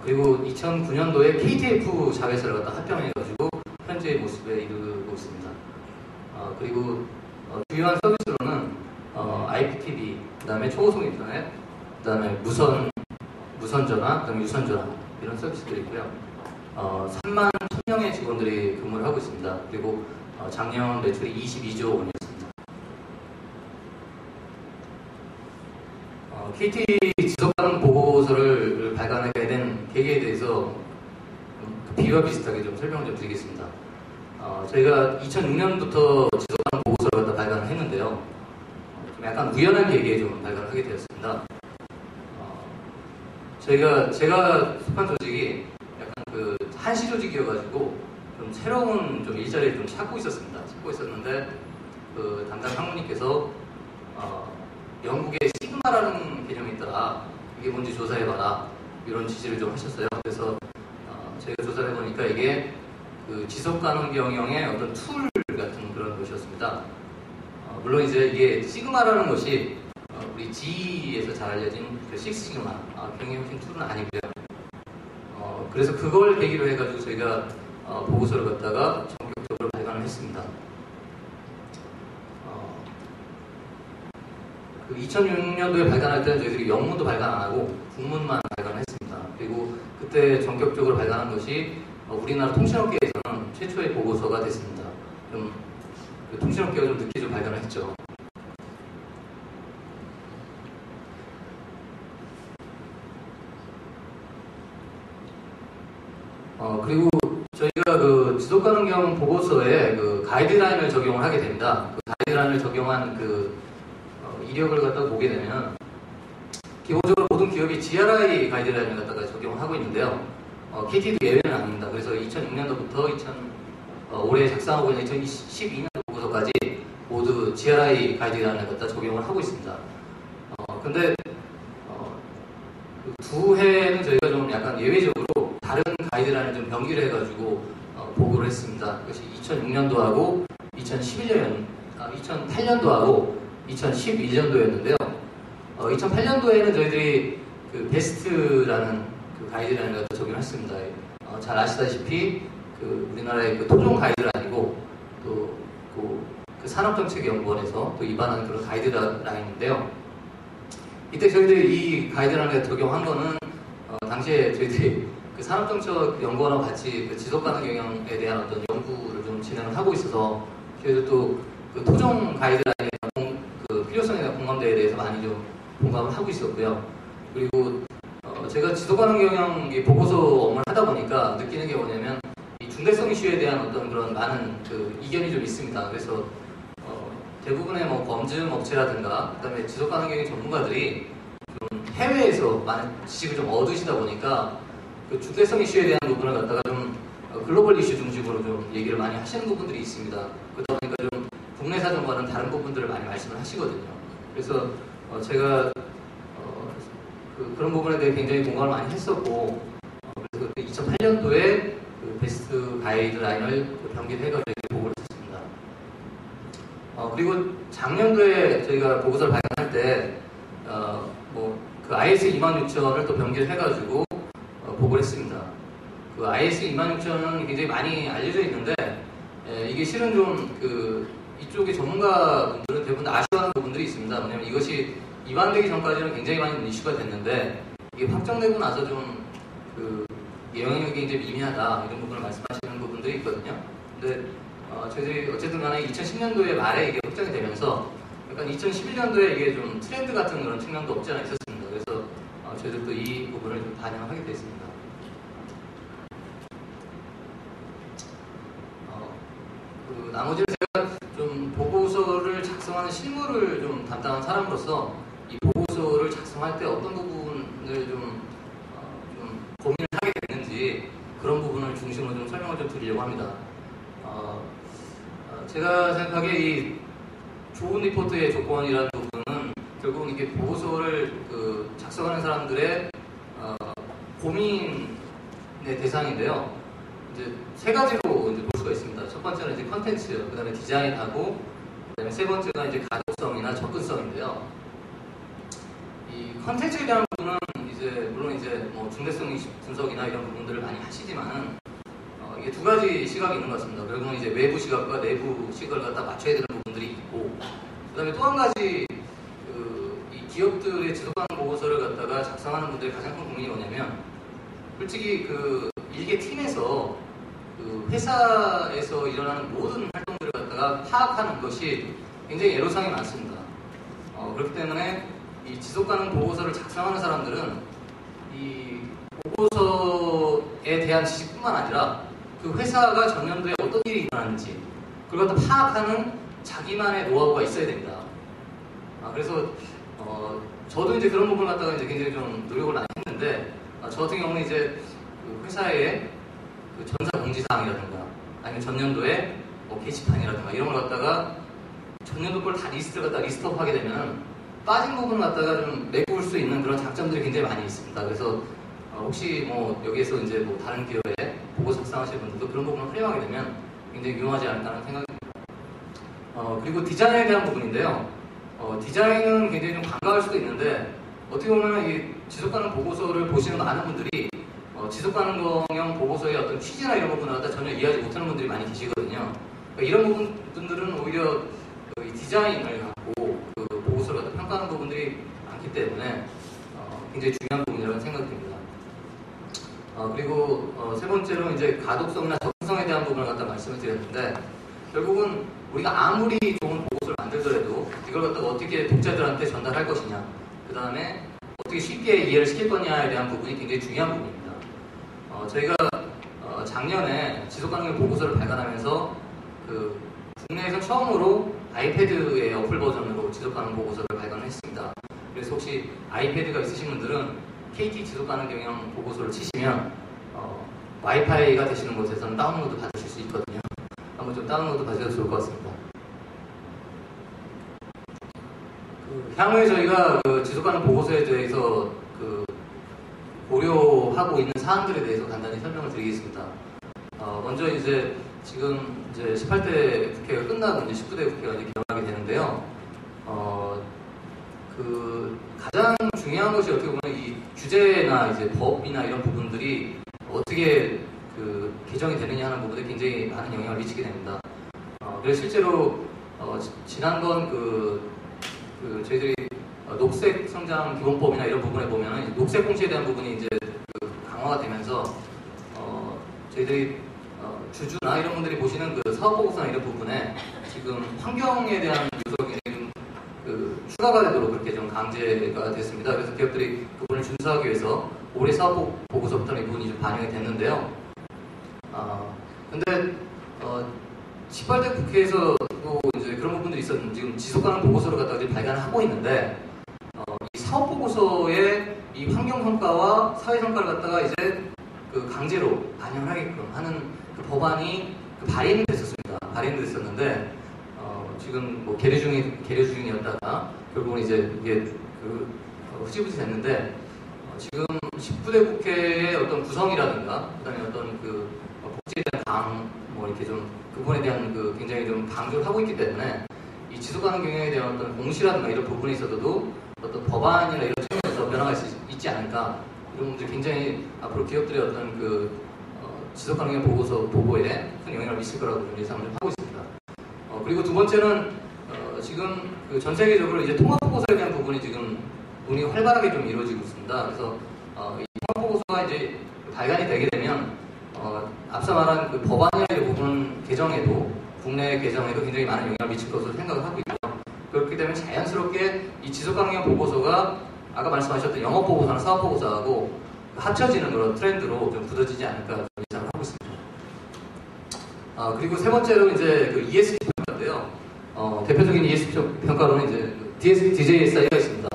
그리고 2009년도에 KTF 자회사를 갖다 합병해가지고 현재의 모습에 이르고 있습니다. 그리고 주요한 서비스로는 IPTV, 그 다음에 초고속 인터넷, 그 다음에 무선전화, 그 다음에 유선전화 이런 서비스들이 있고요. 3만 1000명의 직원들이 근무를 하고 있습니다. 그리고 작년 매출이 22조 원이었습니다. KT 지속가능 보고서를 발간하게 된 계기에 대해서 비유와 비슷하게 좀 설명을 좀 드리겠습니다. 저희가 2006년부터 지속가능 보고서를 갖다 발간을 했는데요. 좀 약간 우연한 계기에 좀 발간을 하게 되었습니다. 제가 속한 조직이 약간 한시 조직이어가지고 좀 새로운 좀 일자리를 좀 찾고 있었는데 담당 상무님께서 영국에 시그마라는 개념이 있더라. 이게 뭔지 조사해봐라. 이런 지시를 좀 하셨어요. 그래서 저희가 조사를 해보니까 이게 지속가능 경영의 어떤 툴 같은 그런 것이었습니다. 물론 이제 이게 시그마라는 것이 우리 GE에서 잘 알려진 식스시그마 경영혁신 툴은 아니고요. 그래서 그걸 계기로 해가지고 저희가 보고서를 갖다가 전격적으로 발간을 했습니다. 2006년도에 발간할 때는 저희들이 영문도 발간 안 하고 국문만 발간을 했습니다. 그리고 그때 전격적으로 발간한 것이 우리나라 통신업계에서는 최초의 보고서가 됐습니다. 좀 통신업계가 좀 늦게 좀 발간을 했죠. 그리고 저희가 지속가능경 보고서에 가이드라인을 적용을 하게 됩니다. 가이드라인을 적용한 이력을 갖다가 보게 되면 기본적으로 모든 기업이 GRI 가이드라인을 갖다가 적용을 하고 있는데요. KT도 예외는 아닙니다. 그래서 2006년도부터 올해 작성하고 있는 2012년 보고서까지 모두 GRI 가이드라인을 갖다 적용을 하고 있습니다. 근데 두 해는 저희가 좀 약간 예외적으로 다른 가이드라인을 좀 병기를 해가지고 보고를 했습니다. 그것이 2006년도하고 2008년도하고 2011년도였는데요. 2008년도에는 저희들이 베스트라는 가이드라인을 갖다 적용했습니다. 잘 아시다시피 우리나라의 토종 가이드라인이고 또 산업정책연구원에서 또 위반한 그런 가이드라인인데요. 이때 저희들이 이 가이드라인을 적용한 거는 당시에 저희들이 산업정책연구원하고 같이 지속가능 경영에 대한 어떤 연구를 좀 진행을 하고 있어서 저희도 또 토종 가이드라인의 필요성에 대한 공감대에 대해서 많이 좀 공감을 하고 있었고요. 그리고 제가 지속가능 경영 보고서 업무를 하다 보니까 느끼는 게 뭐냐면 이 중대성 이슈에 대한 어떤 그런 많은 이견이 좀 있습니다. 그래서 대부분의 검증 업체라든가 그다음에 지속가능 경영 전문가들이 좀 해외에서 많은 지식을 좀 얻으시다 보니까 중대성 이슈에 대한 부분을 갖다가 좀 글로벌 이슈 중심으로 좀 얘기를 많이 하시는 부분들이 있습니다. 그러다 보니까 좀 국내 사정과는 다른 부분들을 많이 말씀을 하시거든요. 그래서 제가 그런 부분에 대해 굉장히 공감을 많이 했었고 그래서 2008년도에 베스트 가이드라인을 병기해가지고 보고를 했습니다. 그리고 작년도에 저희가 보고서를 발간할 때 IS 26000을 또 병기를 해가지고 보고를 했습니다. IS 26000은 굉장히 많이 알려져 있는데 이게 실은 좀 이쪽의 전문가분들은 대부분 아쉬워하는 부분들이 있습니다. 왜냐하면 이것이 입안되기 전까지는 굉장히 많은 이슈가 됐는데 이게 확정되고 나서 좀 그 영향력이 굉장히 미미하다 이런 부분을 말씀하시는 부분들이 있거든요. 근데 저희들이 어쨌든 간에 2010년도에 말에 이게 확정이 되면서 약간 2011년도에 이게 좀 트렌드 같은 그런 측면도 없지 않아 있었습니다. 그래서 저희들도 이 부분을 좀 반영하게 됐습니다. 나머지는 제가 좀 보고서를 작성하는 실무를 좀 담당한 사람으로서 이 보고서를 작성할 때 어떤 부분을 좀 고민을 하게 됐는지 그런 부분을 중심으로 좀 설명을 좀 드리려고 합니다. 제가 생각하기에 이 좋은 리포트의 조건이라는 부분은 결국은 이게 보고서를 작성하는 사람들의 고민의 대상인데요. 이제 세 가지로 이제 볼 수가 있습니다. 첫 번째는 이제 컨텐츠, 그 다음에 디자인하고, 그 다음에 세 번째가 이제 가독성이나 접근성인데요. 이 컨텐츠에 대한 부분은 이제 물론 이제 뭐 중대성 분석이나 이런 부분들을 많이 하시지만은 이게 두 가지 시각이 있는 것 같습니다. 결국은 이제 외부 시각과 내부 시각을 갖다 맞춰야 되는 부분들이 있고, 그 다음에 또 한 가지 이 기업들의 지속가능 보고서를 갖다가 작성하는 분들의 가장 큰 고민이 뭐냐면, 솔직히 일개 팀에서 회사에서 일어나는 모든 활동들을 갖다가 파악하는 것이 굉장히 애로사항이 많습니다. 그렇기 때문에 이 지속가능 보고서를 작성하는 사람들은 이 보고서에 대한 지식뿐만 아니라 그 회사가 전년도에 어떤 일이 일어났는지 그걸 갖다 파악하는 자기만의 노하우가 있어야 됩니다. 그래서 저도 이제 그런 부분을 갖다가 이제 굉장히 좀 노력을 많이 했는데, 저 같은 경우는 이제 회사의 전사 공지사항이라든가 아니면 전년도에 뭐 게시판이라든가 이런 걸 갖다가 전년도 걸 다 리스트를 갖다 리스트업하게 되면 빠진 부분을 갖다가 좀 메꿀 수 있는 그런 장점들이 굉장히 많이 있습니다. 그래서 혹시 뭐 여기에서 이제 뭐 다른 기업에 보고서 작성하시는 분들도 그런 부분을 활용하게 되면 굉장히 유용하지 않을까 하는 생각입니다. 그리고 디자인에 대한 부분인데요. 디자인은 굉장히 좀 반가울 수도 있는데 어떻게 보면 이 지속가능 보고서를 보시는 많은 분들이 지속가능형 보고서의 어떤 취지나 이런 부분을 갖다 전혀 이해하지 못하는 분들이 많이 계시거든요. 그러니까 이런 부분들은 오히려 이 디자인을 갖고 보고서를 갖다 평가하는 부분들이 많기 때문에 굉장히 중요한 부분이라고 생각이 듭니다. 그리고 세 번째로 이제 가독성이나 접근성에 대한 부분을 갖다 말씀을 드렸는데, 결국은 우리가 아무리 좋은 보고서를 만들더라도 이걸 갖다가 어떻게 독자들한테 전달할 것이냐, 그 다음에 어떻게 쉽게 이해를 시킬 거냐에 대한 부분이 굉장히 중요한 부분입니다. 저희가 작년에 지속가능형 보고서를 발간하면서 국내에서 처음으로 아이패드의 어플 버전으로 지속가능 보고서를 발간했습니다. 그래서 혹시 아이패드가 있으신 분들은 KT 지속가능경 보고서를 치시면 와이파이가 되시는 곳에서는 다운로드 받으실 수 있거든요. 한번 좀 다운로드 받으셔도 좋을 것 같습니다. 향후에 저희가 지속가능 보고서에 대해서 고려하고 있는 사항들에 대해서 간단히 설명을 드리겠습니다. 먼저 이제 지금 이제 18대 국회가 끝나고 이제 19대 국회가 이제 개원하게 되는데요. 가장 중요한 것이 어떻게 보면 이 규제나 이제 법이나 이런 부분들이 어떻게 개정이 되느냐 하는 부분에 굉장히 많은 영향을 미치게 됩니다. 그래서 실제로 지난번 저희들이 녹색 성장 기본법이나 이런 부분에 보면 녹색 공시에 대한 부분이 이제 강화가 되면서 저희들이 주주나 이런 분들이 보시는 사업 보고서나 이런 부분에 지금 환경에 대한 요소가 추가가 되도록 그렇게 좀 강제가 됐습니다. 그래서 기업들이 그 부분을 준수하기 위해서 올해 사업 보고서부터 이 부분이 좀 반영이 됐는데요. 근데 18대 국회에서도 이제 그런 부분들이 있었는데 지금 지속가능 보고서를 갖다가 이제 발간하고 있는데 이 사업 보고서의 이 환경 성과와 사회 성과를 갖다가 이제 강제로 반영하게끔 하는 법안이 발의는 됐었습니다. 발의는 됐었는데 지금 뭐 계류 중이었다가 결국은 이제 이게 흐지부지 됐는데 지금 19대 국회의 어떤 구성이라든가 그다음에 어떤 복지에 대한 이렇게 좀 그 부분에 대한 굉장히 좀 강조를 하고 있기 때문에 이 지속가능 경영에 대한 어떤 공시라든가 이런 부분에 있어서도 어떤 법안이나 이런 측면에서 변화가 있지 않을까, 이런 분들이 굉장히 앞으로 기업들의 어떤 지속가능형 보고에 큰 영향을 미칠 거라고 예상을 좀 하고 있습니다. 그리고 두 번째는 지금 그 전 세계적으로 이제 통합 보고서에 대한 부분이 지금 논의가 활발하게 좀 이루어지고 있습니다. 그래서 이 통합 보고서가 이제 발간이 되게 되면 앞서 말한 그 법안의 부분 개정에도 국내 개정에도 굉장히 많은 영향을 미칠 것으로 생각을 하고 있고요. 그렇게 되면 자연스럽게 이 지속강령 보고서가 아까 말씀하셨던 영업 보고서나 사업 보고서하고 합쳐지는 그런 트렌드로 좀 굳어지지 않을까 예상을 하고 있습니다. 그리고 세 번째로 이제 그 ESG 평가인데요. 대표적인 ESG 평가로는 이제 DJSI가 있습니다.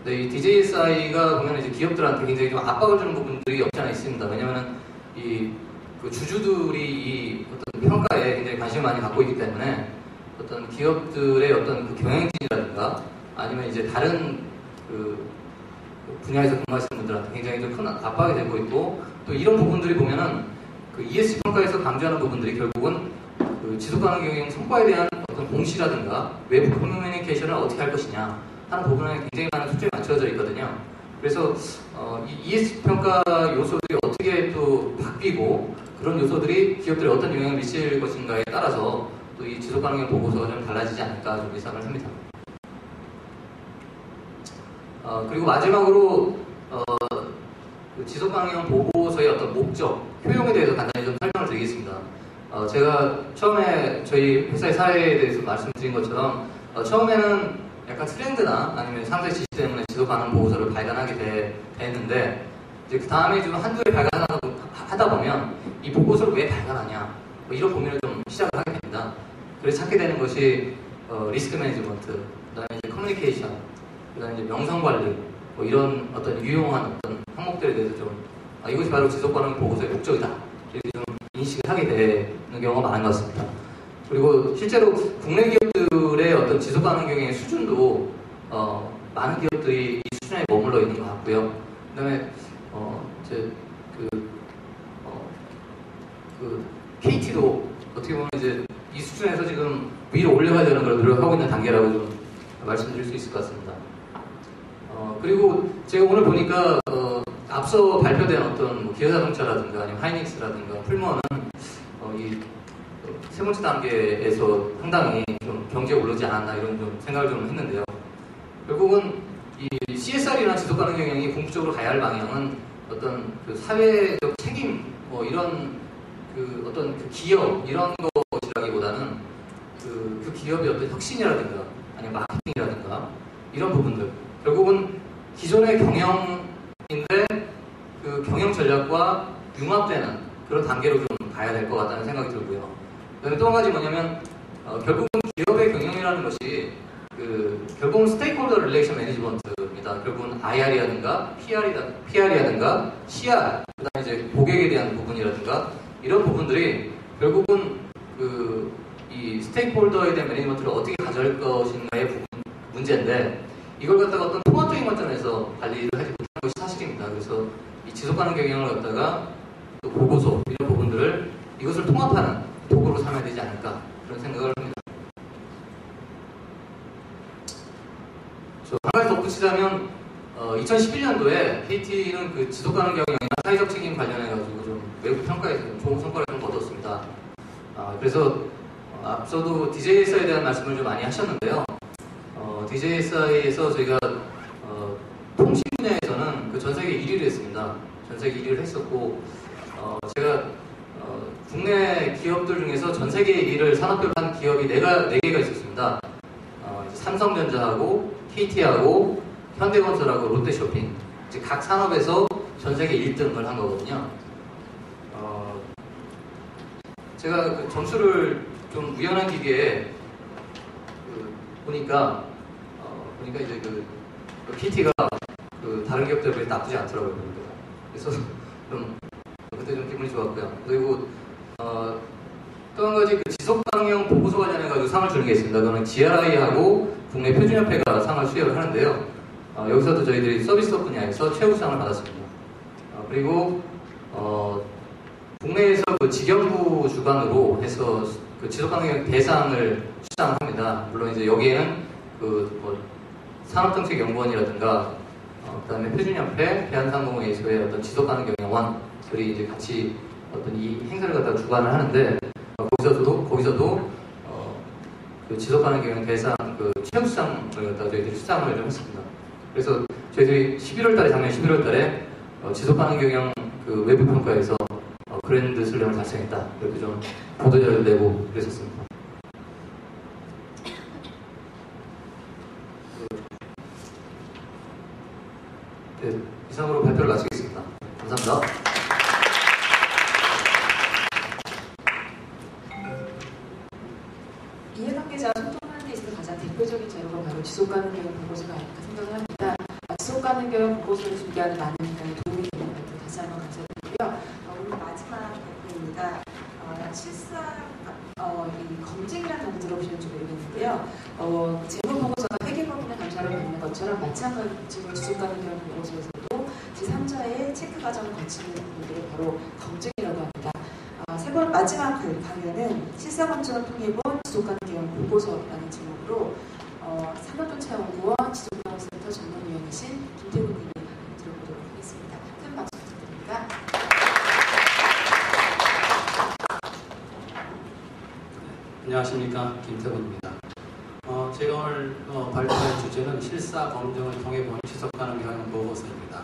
네, 이 DJSI가 보면 이제 기업들한테 굉장히 좀 압박을 주는 부분들이 없지 않아 있습니다. 왜냐하면 그 주주들이 이 어떤 평가에 굉장히 관심을 많이 갖고 있기 때문에 어떤 기업들의 어떤 그 경영진이라든가 아니면 이제 다른 그 분야에서 근무하시는 분들한테 굉장히 좀 큰 압박이 되고 있고 또 이런 부분들이 보면은 그 ESG 평가에서 강조하는 부분들이 결국은 그 지속가능 경영 성과에 대한 어떤 공시라든가 외부 커뮤니케이션을 어떻게 할 것이냐 하는 부분에 굉장히 많은 초점이 맞춰져 있거든요. 그래서 이 ESG 평가 요소들이 어떻게 또 바뀌고 그런 요소들이 기업들에 어떤 영향을 미칠 것인가에 따라서 또 이 지속가능형 보고서가 좀 달라지지 않을까 좀 예상을 합니다. 그리고 마지막으로 그 지속가능형 보고서의 어떤 목적, 효용에 대해서 간단히 좀 설명을 드리겠습니다. 제가 처음에 저희 회사의 사례에 대해서 말씀드린 것처럼 처음에는 약간 트렌드나 아니면 상세 지시 때문에 지속가능 보고서를 발간하게 됐는데 이제 그 다음에 좀 한두 해 발간하다 보면 이 보고서를 왜 발간하냐 뭐 이런 고민을 좀 시작을 하게 됩니다. 그래서 찾게 되는 것이 리스크 매니지먼트, 그다음에 이제 커뮤니케이션, 그다음에 이제 명성 관리 뭐 이런 어떤 유용한 어떤 항목들에 대해서 좀 이것이 바로 지속가능 보고서의 목적이다 이렇게 좀 인식을 하게 되는 경우가 많은 것 같습니다. 그리고 실제로 국내 기업들의 어떤 지속가능 경영의 수준도 많은 기업들이 이 수준에 머물러 있는 것 같고요. 그다음에 이제 그 KT도 어떻게 보면 이제 이 수준에서 지금 위로 올려가야 되는 걸 노력하고 있는 단계라고 좀 말씀드릴 수 있을 것 같습니다. 그리고 제가 오늘 보니까 앞서 발표된 어떤 뭐 기아자동차라든가 아니면 하이닉스라든가 풀먼은 이 세 번째 단계에서 상당히 좀 경제에 오르지 않았나 이런 좀 생각을 좀 했는데요. 결국은 이 CSR이나 지속가능 경영이 궁극적으로 가야 할 방향은 어떤 그 사회적 책임 뭐 이런 그 어떤 그 기업 이런 것이라기보다는 그 기업의 어떤 혁신이라든가 아니면 마케팅이라든가 이런 부분들 결국은 기존의 경영인데 그 경영 전략과 융합되는 그런 단계로 좀 가야 될 것 같다는 생각이 들고요. 그다음에 또 한 가지 뭐냐면 결국은 기업의 경영이라는 것이 결국은 스테이크홀더 릴레이션 매니지먼트입니다. 결국은 IR이라든가 PR이라든가 CR, 그다음에 이제 고객에 대한 부분이라든가 이런 부분들이 결국은 이 스테이크홀더에 대한 매니지먼트를 어떻게 가져갈 것인가의 문제인데 이걸 갖다가 어떤 통합적인 관점에서 관리를 하지 못하는 것이 사실입니다. 그래서 이 지속가능 경영을 갖다가 또 보고서 이런 부분들을 이것을 통합하는 도구로 삼아야 되지 않을까 그런 생각을 합니다. 한 가지 덧붙이자면 2011년도에 KT는 그 지속가능 경영이나 사회적 책임 관련해가지고 좀 외부 평가에서 좀 좋은 성과를 좀 거뒀습니다. 그래서 앞서도 DJSI에 대한 말씀을 좀 많이 하셨는데요. DJSI에서 저희가 통신 분야에서는 그 전 세계 1위를 했습니다. 전 세계 1위를 했었고 제가 국내 기업들 중에서 전 세계 1위를 산업별로 한 기업이 4개가 있었습니다. 삼성전자하고 KT하고 현대건설하고 롯데쇼핑 이제 각 산업에서 전 세계 1등을 한 거거든요. 제가 그 점수를 좀 우연한 기계에 보니까 이제 그 KT가 다른 기업들에 비해 나쁘지 않더라고요. 그래서 좀 그때 좀 기분이 좋았고요. 그리고 또 한 가지 그 지속가능형 보고서 관련해가지고 상을 주는 게 있습니다. 그거는 GRI하고 국내 표준협회가 상을 수여를 하는데요. 여기서도 저희들이 서비스업 분야에서 최우수상을 받았습니다. 그리고 국내에서 그 직영부 주관으로 해서 그 지속가능형 대상을 수상을 합니다. 물론 이제 여기에는 뭐 산업정책연구원이라든가 그다음에 표준협회, 대한상공회의소의 어떤 지속가능경영원들이 이제 같이 어떤 이 행사를 갖다가 주관을 하는데 거기서도 그 지속가능 경영 대상 그 취업수상을 갖다 저희들이 수상을 좀 했습니다. 그래서 저희들이 11월달에 작년 11월달에 지속가능 경영 그 외부 평가에서 그랜드 슬램을 달성했다. 이렇게 좀 보도자료를 내고 그랬었습니다. 네, 이상으로 발표를 마치겠습니다. 감사합니다. 이해관계자 소통하는 데 있어서 가장 대표적인 자료가 바로 지속가능 경영 보고서가 아닐까 생각을 합니다. 지속가능 경영 보고서를 준비하는 많은 분들이 도움이 되는 것 같아요. 다시 한번 감사드리고요. 오늘 마지막 발표입니다. 실상 이 검증이라는 단어 들어보시는지 모르겠는데요. 재무 보고서가 회계법인의 감사를 받는 것처럼 마찬가지로 지속가능 경영 보고서에서도 제3자의 체크 과정을 거치는 부분들이 바로 검증이라고 합니다. 세 번 마지막 강연은 실사 검증을 통해 본 지속가능 경영 보고서라는 제목으로 산업돈 차연구원 지속가능센터 전문위원이신 김태훈 님의 강연을 들어보도록 하겠습니다. 큰 박수 부탁드립니다. 안녕하십니까, 김태훈입니다. 제가 오늘 발표할 주제는 실사 검증을 통해 본 지속가능 경영 보고서입니다.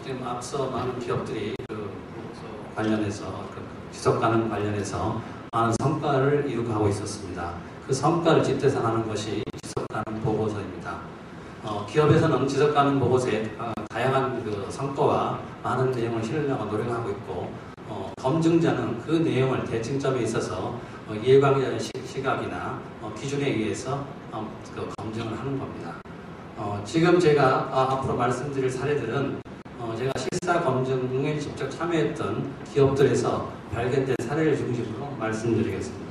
지금 앞서 많은 기업들이 그 보고서 관련해서 지속가능 관련해서 많은 성과를 이룩하고 있었습니다. 그 성과를 집대성하는 것이 지속가능 보고서입니다. 기업에서는 지속가능 보고서에 다양한 그 성과와 많은 내용을 실으려고 노력하고 있고, 검증자는 그 내용을 대칭점에 있어서 이해관계자의 시각이나 기준에 의해서 그 검증을 하는 겁니다. 지금 제가 앞으로 말씀드릴 사례들은 제가 실사 검증에 직접 참여했던 기업들에서 발견된 사례를 중심으로 말씀드리겠습니다.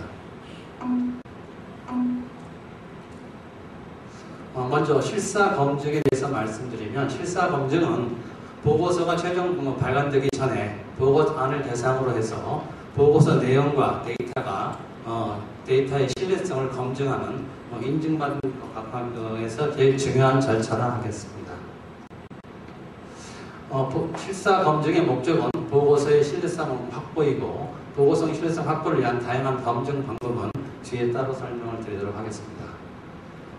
먼저 실사 검증에 대해서 말씀드리면, 실사 검증은 보고서가 최종 발간되기 전에 보고안을 대상으로 해서 보고서 내용과 데이터의 신뢰성을 검증하는 인증받은 각각에서 제일 중요한 절차를 하겠습니다. 실사 검증의 목적은 보고서의 신뢰성 확보이고, 보고서 신뢰성 확보를 위한 다양한 검증 방법은 뒤에 따로 설명을 드리도록 하겠습니다.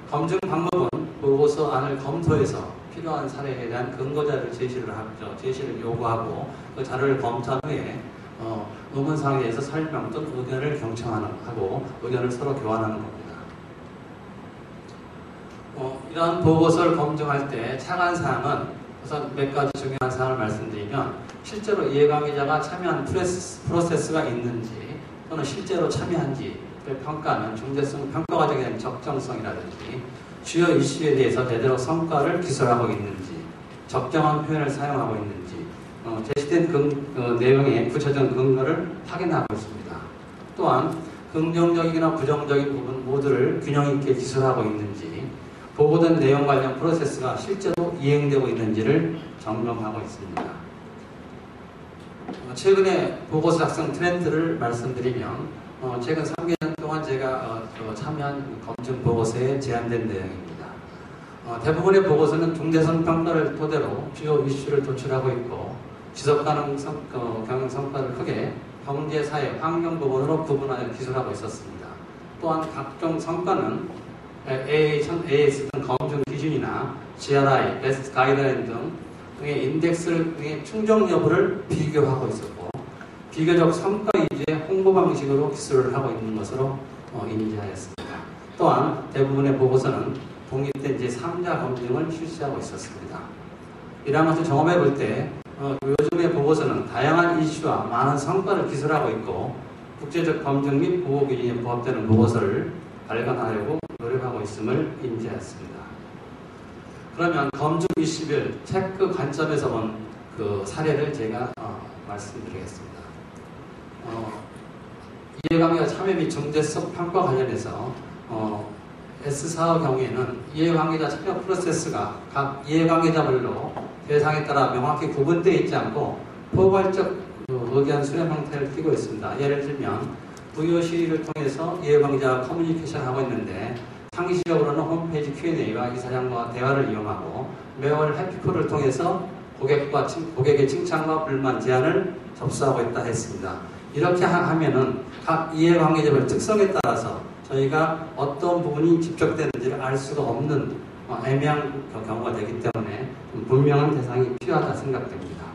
검증 방법은 보고서 안을 검토해서 필요한 사례에 대한 근거자를 제시를 요구하고, 그 자료를 검토한 후에 의문사항에 대해서 설명 또는 의견을 경청하고 의견을 서로 교환하는 겁니다. 이러한 보고서를 검증할 때 차관 사항은 우선 몇 가지 중요한 사항을 말씀드리면, 실제로 이해관계자가 참여한 프로세스가 있는지 또는 실제로 참여한지를 평가하는 중대성 평가 과정에 대한 적정성이라든지, 주요 이슈에 대해서 제대로 성과를 기술하고 있는지, 적정한 표현을 사용하고 있는지, 제시된 내용의 구체적인 근거를 확인하고 있습니다. 또한 긍정적이나 부정적인 부분 모두를 균형 있게 기술하고 있는지, 보고된 내용 관련 프로세스가 실제로 이행되고 있는지를 점검하고 있습니다. 최근에 보고서 작성 트렌드를 말씀드리면, 최근 3개년 동안 제가 참여한 검증 보고서에 제안된 내용입니다. 대부분의 보고서는 중대성 평가를 토대로 주요 이슈를 도출하고 있고, 지속가능 경영 성과를 크게 경제, 사회, 환경 부분으로 구분하여 기술하고 있었습니다. 또한 각종 성과는 AS 등 검증 기준이나 GRI, 베스트 가이드라인 등의 인덱스를 통해 충족 여부를 비교하고 있었고, 비교적 성과 위주의 홍보 방식으로 기술을 하고 있는 것으로 인지하였습니다. 또한 대부분의 보고서는 독립된 제3자 검증을 실시하고 있었습니다. 이러한 것을 경험해 볼 때 요즘의 보고서는 다양한 이슈와 많은 성과를 기술하고 있고, 국제적 검증 및 보호 기준에 부합되는 보고서를 발간하려고 노력하고 있음을 인지했습니다. 그러면 검증 이슈별 체크 관점에서 본 그 사례를 제가 말씀드리겠습니다. 이해관계자 참여 및 중대성 평가 관련해서 S4의 경우에는 이해관계자 참여 프로세스가 각 이해관계자별로 대상에 따라 명확히 구분되어 있지 않고 포괄적 의견 수렴 형태를 띠고 있습니다. 예를 들면 VOC를 통해서 이해관계자와 커뮤니케이션을 하고 있는데, 상시적으로는 홈페이지 Q&A와 이사장과 대화를 이용하고, 매월 해피콜을 통해서 고객의 칭찬과 불만, 제안을 접수하고 있다 했습니다. 이렇게 하면은 각 이해관계자별 특성에 따라서 저희가 어떤 부분이 집적되는지를 알 수가 없는 애매한 경우가 되기 때문에 분명한 대상이 필요하다 생각됩니다.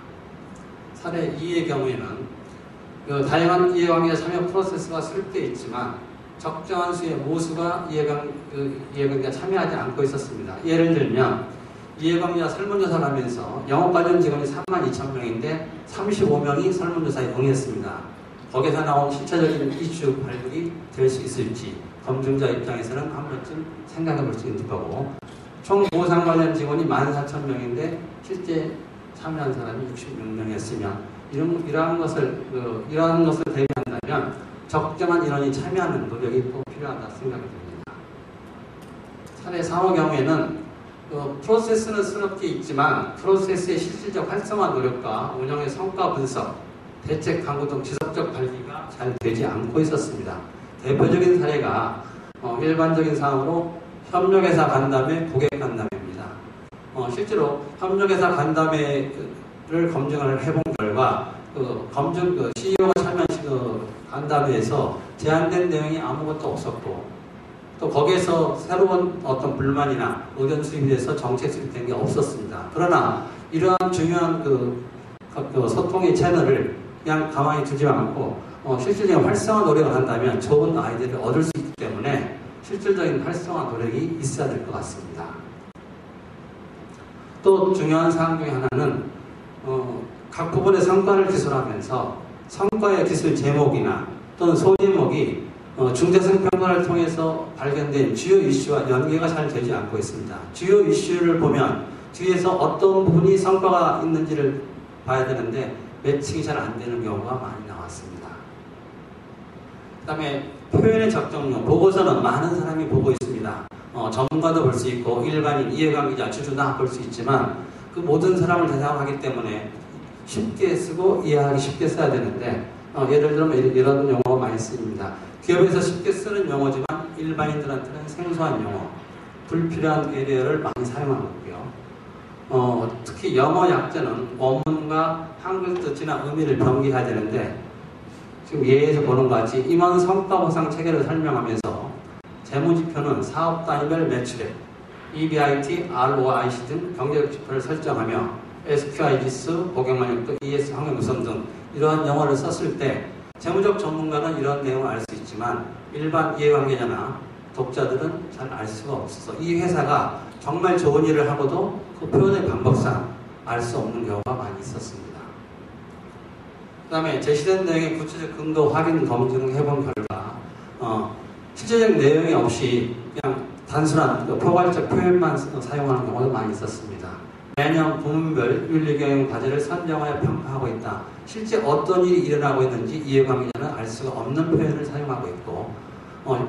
사례 2의 경우에는 다양한 이해관계자 참여 프로세스가 수립되어 있지만 적정한 수의 모수가 이해관계자 참여하지 않고 있었습니다. 예를 들면 이해관계자 설문조사를 하면서 영업 관련 직원이 32,000명인데 35명이 설문조사에 응했습니다. 거기서 나온 실체적인 이슈 발굴이 될 수 있을지 검증자 입장에서는 한 번쯤 생각해 볼 수 있는 거고, 총 보상 관련 직원이 14,000명인데 실제 참여한 사람이 66명이었으면 이러한 것을 대비한다면 적정한 인원이 참여하는 노력이 꼭 필요하다 생각이 듭니다. 사례 3의 경우에는 프로세스는 수놓게 있지만 프로세스의 실질적 활성화 노력과 운영의 성과 분석, 대책 강구 등 지속적 관리가 잘 되지 않고 있었습니다. 대표적인 사례가 일반적인 사항으로 협력회사 간담회, 고객 간담회입니다. 실제로 협력회사 간담회를 검증을 해본 결과 CEO가 참여한 간담회에서 제한된 내용이 아무것도 없었고, 또 거기에서 새로운 어떤 불만이나 의견 수입이 돼서 정책 수립된 게 없었습니다. 그러나 이러한 중요한 소통의 채널을 그냥 가만히 두지 않고 실질적인 활성화 노력을 한다면 좋은 아이디어를 얻을 수 있기 때문에 실질적인 활성화 노력이 있어야 될 것 같습니다. 또 중요한 사항 중에 하나는 각 부분의 성과를 기술하면서 성과의 기술 제목이나 또는 소제목이 중대성 평가를 통해서 발견된 주요 이슈와 연계가 잘 되지 않고 있습니다. 주요 이슈를 보면 뒤에서 어떤 부분이 성과가 있는지를 봐야 되는데 매칭이 잘 안 되는 경우가 많이 나왔습니다. 그 다음에 표현의 적정률, 보고서는 많은 사람이 보고 있습니다. 전문가도 볼 수 있고 일반인, 이해관계자, 주주나 볼 수 있지만 그 모든 사람을 대상으로 하기 때문에 쉽게 쓰고 이해하기 쉽게 써야 되는데 예를 들면 이런 용어가 많이 쓰입니다. 기업에서 쉽게 쓰는 용어지만 일반인들한테는 생소한 용어, 불필요한 외래어를 많이 사용하고요. 특히 영어 약자는 원문과 한글 뜻이나 의미를 병기해야 되는데 지금 예에서 보는 것 같이 임원 성과 보상 체계를 설명하면서 재무지표는 사업 단위별 매출액, EBIT, ROIC 등 경제적 지표를 설정하며 SQI 지수, 고객만족도, ES 확률 구성 등 이러한 영어를 썼을 때 재무적 전문가는 이런 내용을 알 수 있지만 일반 이해관계자나 독자들은 잘 알 수가 없어서 이 회사가 정말 좋은 일을 하고도 그 표현의 방법상 알 수 없는 경우가 많이 있었습니다. 그 다음에 제시된 내용의 구체적 근거 확인 검증해본 결과 실제적 내용이 없이 그냥 단순한 포괄적 표현만 사용하는 경우도 많이 있었습니다. 매년 부문별 윤리경영 과제를 선정하여 평가하고 있다. 실제 어떤 일이 일어나고 있는지 이해관계자는 알 수가 없는 표현을 사용하고 있고,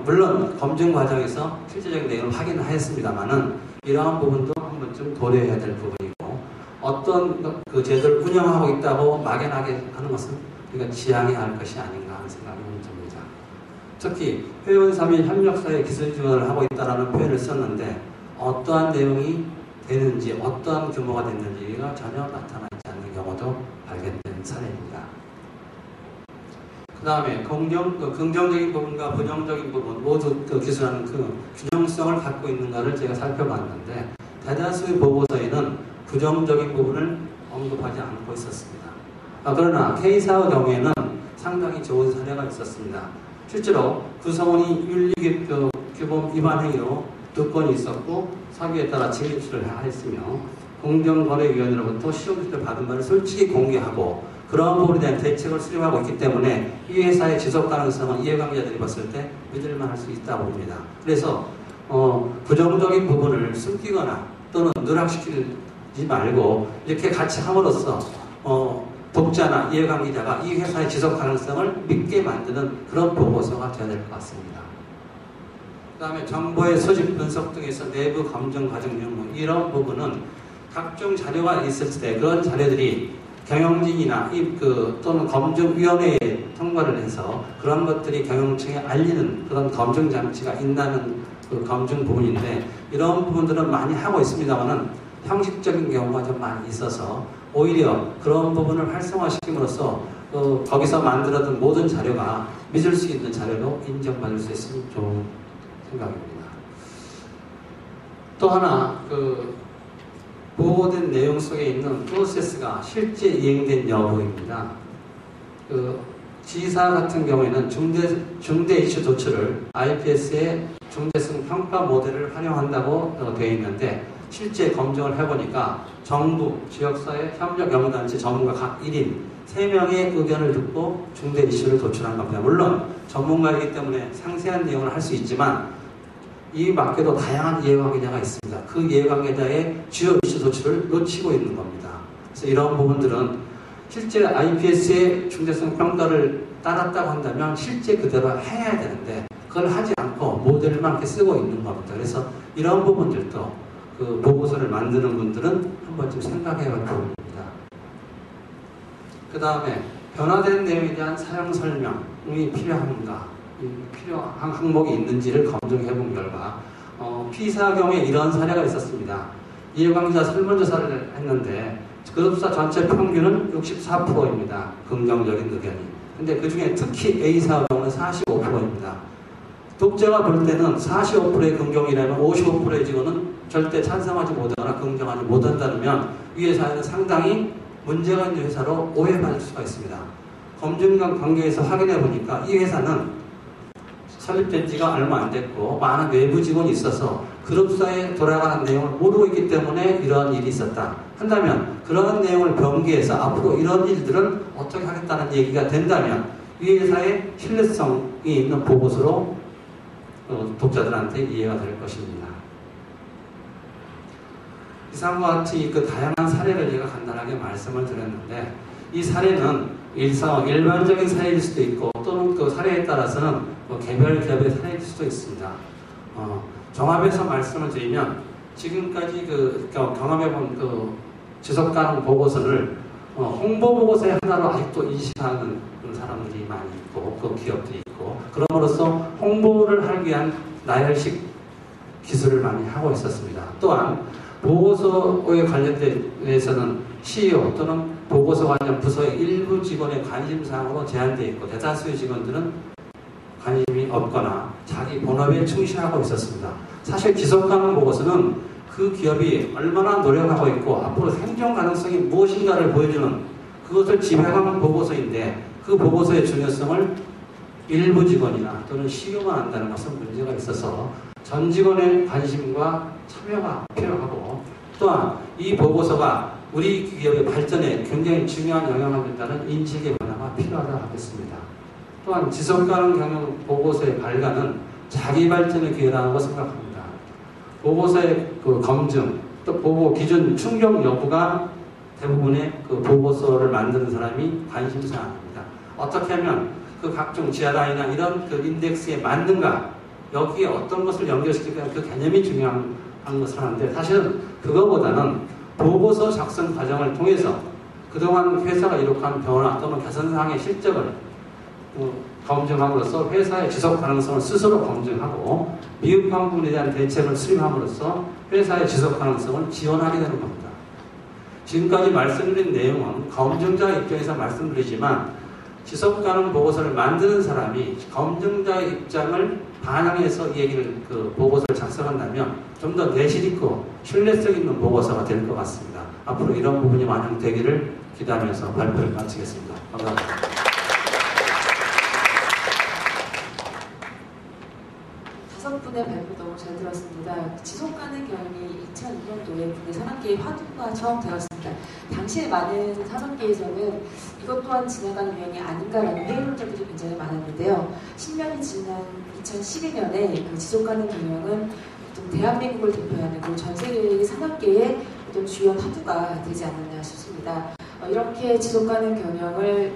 물론 검증 과정에서 실제적인 내용을 확인하였습니다만은 이러한 부분도 한 번쯤 고려해야 될 부분이고, 어떤 그 제도를 운영하고 있다고 막연하게 하는 것은 우리가 지양해야 할 것이 아닌가 하는 생각이 듭니다. 특히 회원사 및 협력사의 기술 지원을 하고 있다는 표현을 썼는데 어떠한 내용이 되는지 어떠한 규모가 됐는지가 전혀 나타나지 않는 경우도 발견된 사례입니다. 그 다음에 긍정적인 부분과 부정적인 부분 모두 기술하는 그 균형성을 갖고 있는가를 제가 살펴봤는데 대다수의 보고서에는 부정적인 부분을 언급하지 않고 있었습니다. 그러나 K사의 경우에는 상당히 좋은 사례가 있었습니다. 실제로 구성원이 윤리규범 위반 행위로 2건이 있었고 사규에 따라 징계치를 하였으며 공정거래위원회로부터 시험지를 받은 바를 솔직히 공개하고 그러한 부분에 대한 대책을 수립하고 있기 때문에 이 회사의 지속 가능성은 이해관계자들이 봤을 때 믿을만 할 수 있다고 봅니다. 그래서 부정적인 부분을 숨기거나 또는 누락시키지 말고 이렇게 같이 함으로써 독자나 이해관계자가 이 회사의 지속 가능성을 믿게 만드는 그런 보고서가 되어야 될 것 같습니다. 그 다음에 정보의 소집 분석 등에서 내부 검증 과정 중 이런 부분은 각종 자료가 있을 때 그런 자료들이 경영진이나 또는 검증위원회에 통과를 해서 그런 것들이 경영층에 알리는 그런 검증 장치가 있다는 그 검증 부분인데 이런 부분들은 많이 하고 있습니다만은 형식적인 경우가 좀 많이 있어서 오히려 그런 부분을 활성화시킴으로써 거기서 만들어둔 모든 자료가 믿을 수 있는 자료로 인정받을 수 있으면 좋은 생각입니다. 또 하나 보호된 내용 속에 있는 프로세스가 실제 이행된 여부입니다. 지사 같은 경우에는 중대 이슈 도출을 IPS의 중대성 평가 모델을 활용한다고 되어 있는데 실제 검증을 해보니까 정부, 지역사회, 협력영단체 전문가 각 1인 3명의 의견을 듣고 중대 이슈를 도출한 겁니다. 물론 전문가이기 때문에 상세한 내용을 할 수 있지만 이 밖에도 다양한 이해관계자가 있습니다. 그 이해관계자의 주요 이슈 도출을 놓치고 있는 겁니다. 그래서 이런 부분들은 실제 IPS의 중대성 평가를 따랐다고 한다면 실제 그대로 해야 되는데 그걸 하지 않고 모델만 이렇게 쓰고 있는 겁니다. 그래서 이런 부분들도 보고서를 만드는 분들은 한 번쯤 생각해 볼 부분입니다. 그 다음에 변화된 내용에 대한 사용 설명이 필요한가, 필요한 항목이 있는지를 검증해 본 결과 P사 경우에 이런 사례가 있었습니다. 이해관계자 설문조사를 했는데 그룹사 전체 평균은 64%입니다. 긍정적인 의견이. 근데 그 중에 특히 A사 경우는 45%입니다. 독자가 볼 때는 45%의 긍정이라면 55%의 직원은 절대 찬성하지 못하거나 긍정하지 못한다면 이 회사에는 상당히 문제가 있는 회사로 오해받을 수가 있습니다. 검증과 관계에서 확인해 보니까 이 회사는 설립된 지가 얼마 안 됐고 많은 외부 직원이 있어서 그룹사에 돌아가는 내용을 모르고 있기 때문에 이러한 일이 있었다 한다면 그러한 내용을 변기해서 앞으로 이런 일들은 어떻게 하겠다는 얘기가 된다면 이 회사의 신뢰성이 있는 보고서로 독자들한테 이해가 될 것입니다. 이상과 같이 다양한 사례를 제가 간단하게 말씀을 드렸는데 이 사례는 일반적인 사례일 수도 있고 또는 그 사례에 따라서는 개별 기업의 사례일 수도 있습니다. 종합해서 말씀을 드리면 지금까지 경험해본 지속가능 보고서를 홍보 보고서의 하나로 아직도 인식하는 사람들이 많이 있고 그 기업들이 있고 그럼으로써 홍보를 하기 위한 나열식 기술을 많이 하고 있었습니다. 또한 보고서에 관련돼서는 CEO 또는 보고서 관련 부서의 일부 직원의 관심사항으로 제한되어 있고 대다수의 직원들은 관심이 없거나 자기 본업에 충실하고 있었습니다. 사실 지속가능 보고서는 그 기업이 얼마나 노력하고 있고 앞으로 생존 가능성이 무엇인가를 보여주는 그것을 지배하는 보고서인데 그 보고서의 중요성을 일부 직원이나 또는 CEO만 안다는 것은 문제가 있어서 전 직원의 관심과 참여가 필요하고 또한 이 보고서가 우리 기업의 발전에 굉장히 중요한 영향을 준다는 인식의 변화가 필요하다고 하겠습니다. 또한 지속가능 경영 보고서의 발간은 자기 발전에 기여한다고 생각합니다. 보고서의 검증, 또 보고 기준 충족 여부가 대부분의 보고서를 만드는 사람이 관심사항입니다. 어떻게 하면 각종 GRI나 이런 인덱스에 맞는가, 여기에 어떤 것을 연결시킬까 그 개념이 중요한 것을 하는데 사실은 그거보다는 보고서 작성 과정을 통해서 그동안 회사가 이룩한 변화 또는 개선사항의 실적을 검증함으로써 회사의 지속 가능성을 스스로 검증하고 미흡한 부분에 대한 대책을 수립함으로써 회사의 지속 가능성을 지원하게 되는 겁니다. 지금까지 말씀드린 내용은 검증자 입장에서 말씀드리지만 지속 가능 보고서를 만드는 사람이 검증자의 입장을 반영해서 이 얘기를 보고서를 작성한다면 좀 더 내실 있고 신뢰성 있는 보고서가 될 것 같습니다. 앞으로 이런 부분이 반영되기를 기대하면서 발표를 마치겠습니다. 감사합니다. 다섯 분의 발표 너무 잘 들었습니다. 지속가능 경영이 2002년도에 국내 산업계의 화두가 처음 되었습니다. 당시에 많은 산업계에서는 이것 또한 지나가는 유행이 아닌가라는 회의론들이 굉장히 많았는데요. 10년이 지난 2012년에 그 지속가능 경영은 대한민국을 대표하는 전 세계의 산업계의 어떤 주요 화두가 되지 않았나 싶습니다. 이렇게 지속가능 경영을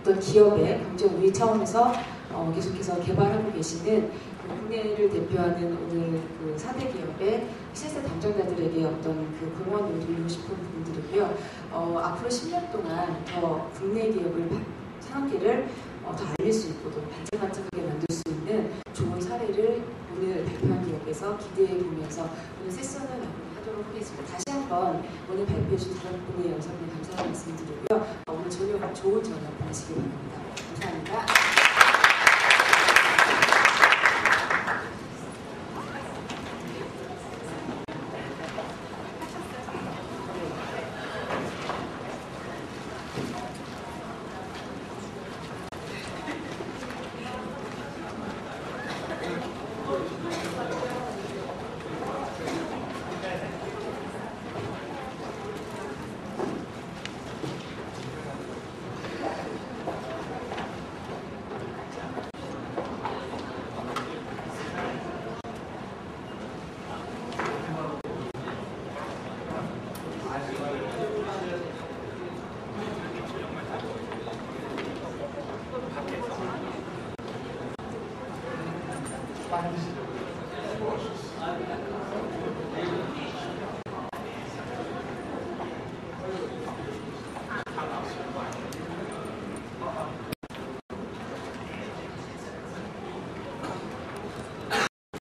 어떤 기업의 경제 우위 차원에서 계속해서 개발하고 계시는 국내를 대표하는 오늘 4대 기업의 실세 담당자들에게 어떤 공헌을 드리고 싶은 부분들이고요. 앞으로 10년 동안 더 국내 기업을, 산업계를 더 알릴 수 있고 또 반짝반짝하게 만들 수 있는 좋은 사례를 오늘 발표한 기업에서 기대해 보면서 오늘 세션을 마무리하도록 하겠습니다. 다시 한번 오늘 발표해 주신 다섯 분의 연사분 감사의 말씀드리고요. 오늘 저녁 좋은 저녁 보내시기 바랍니다. 감사합니다. 빠르시죠.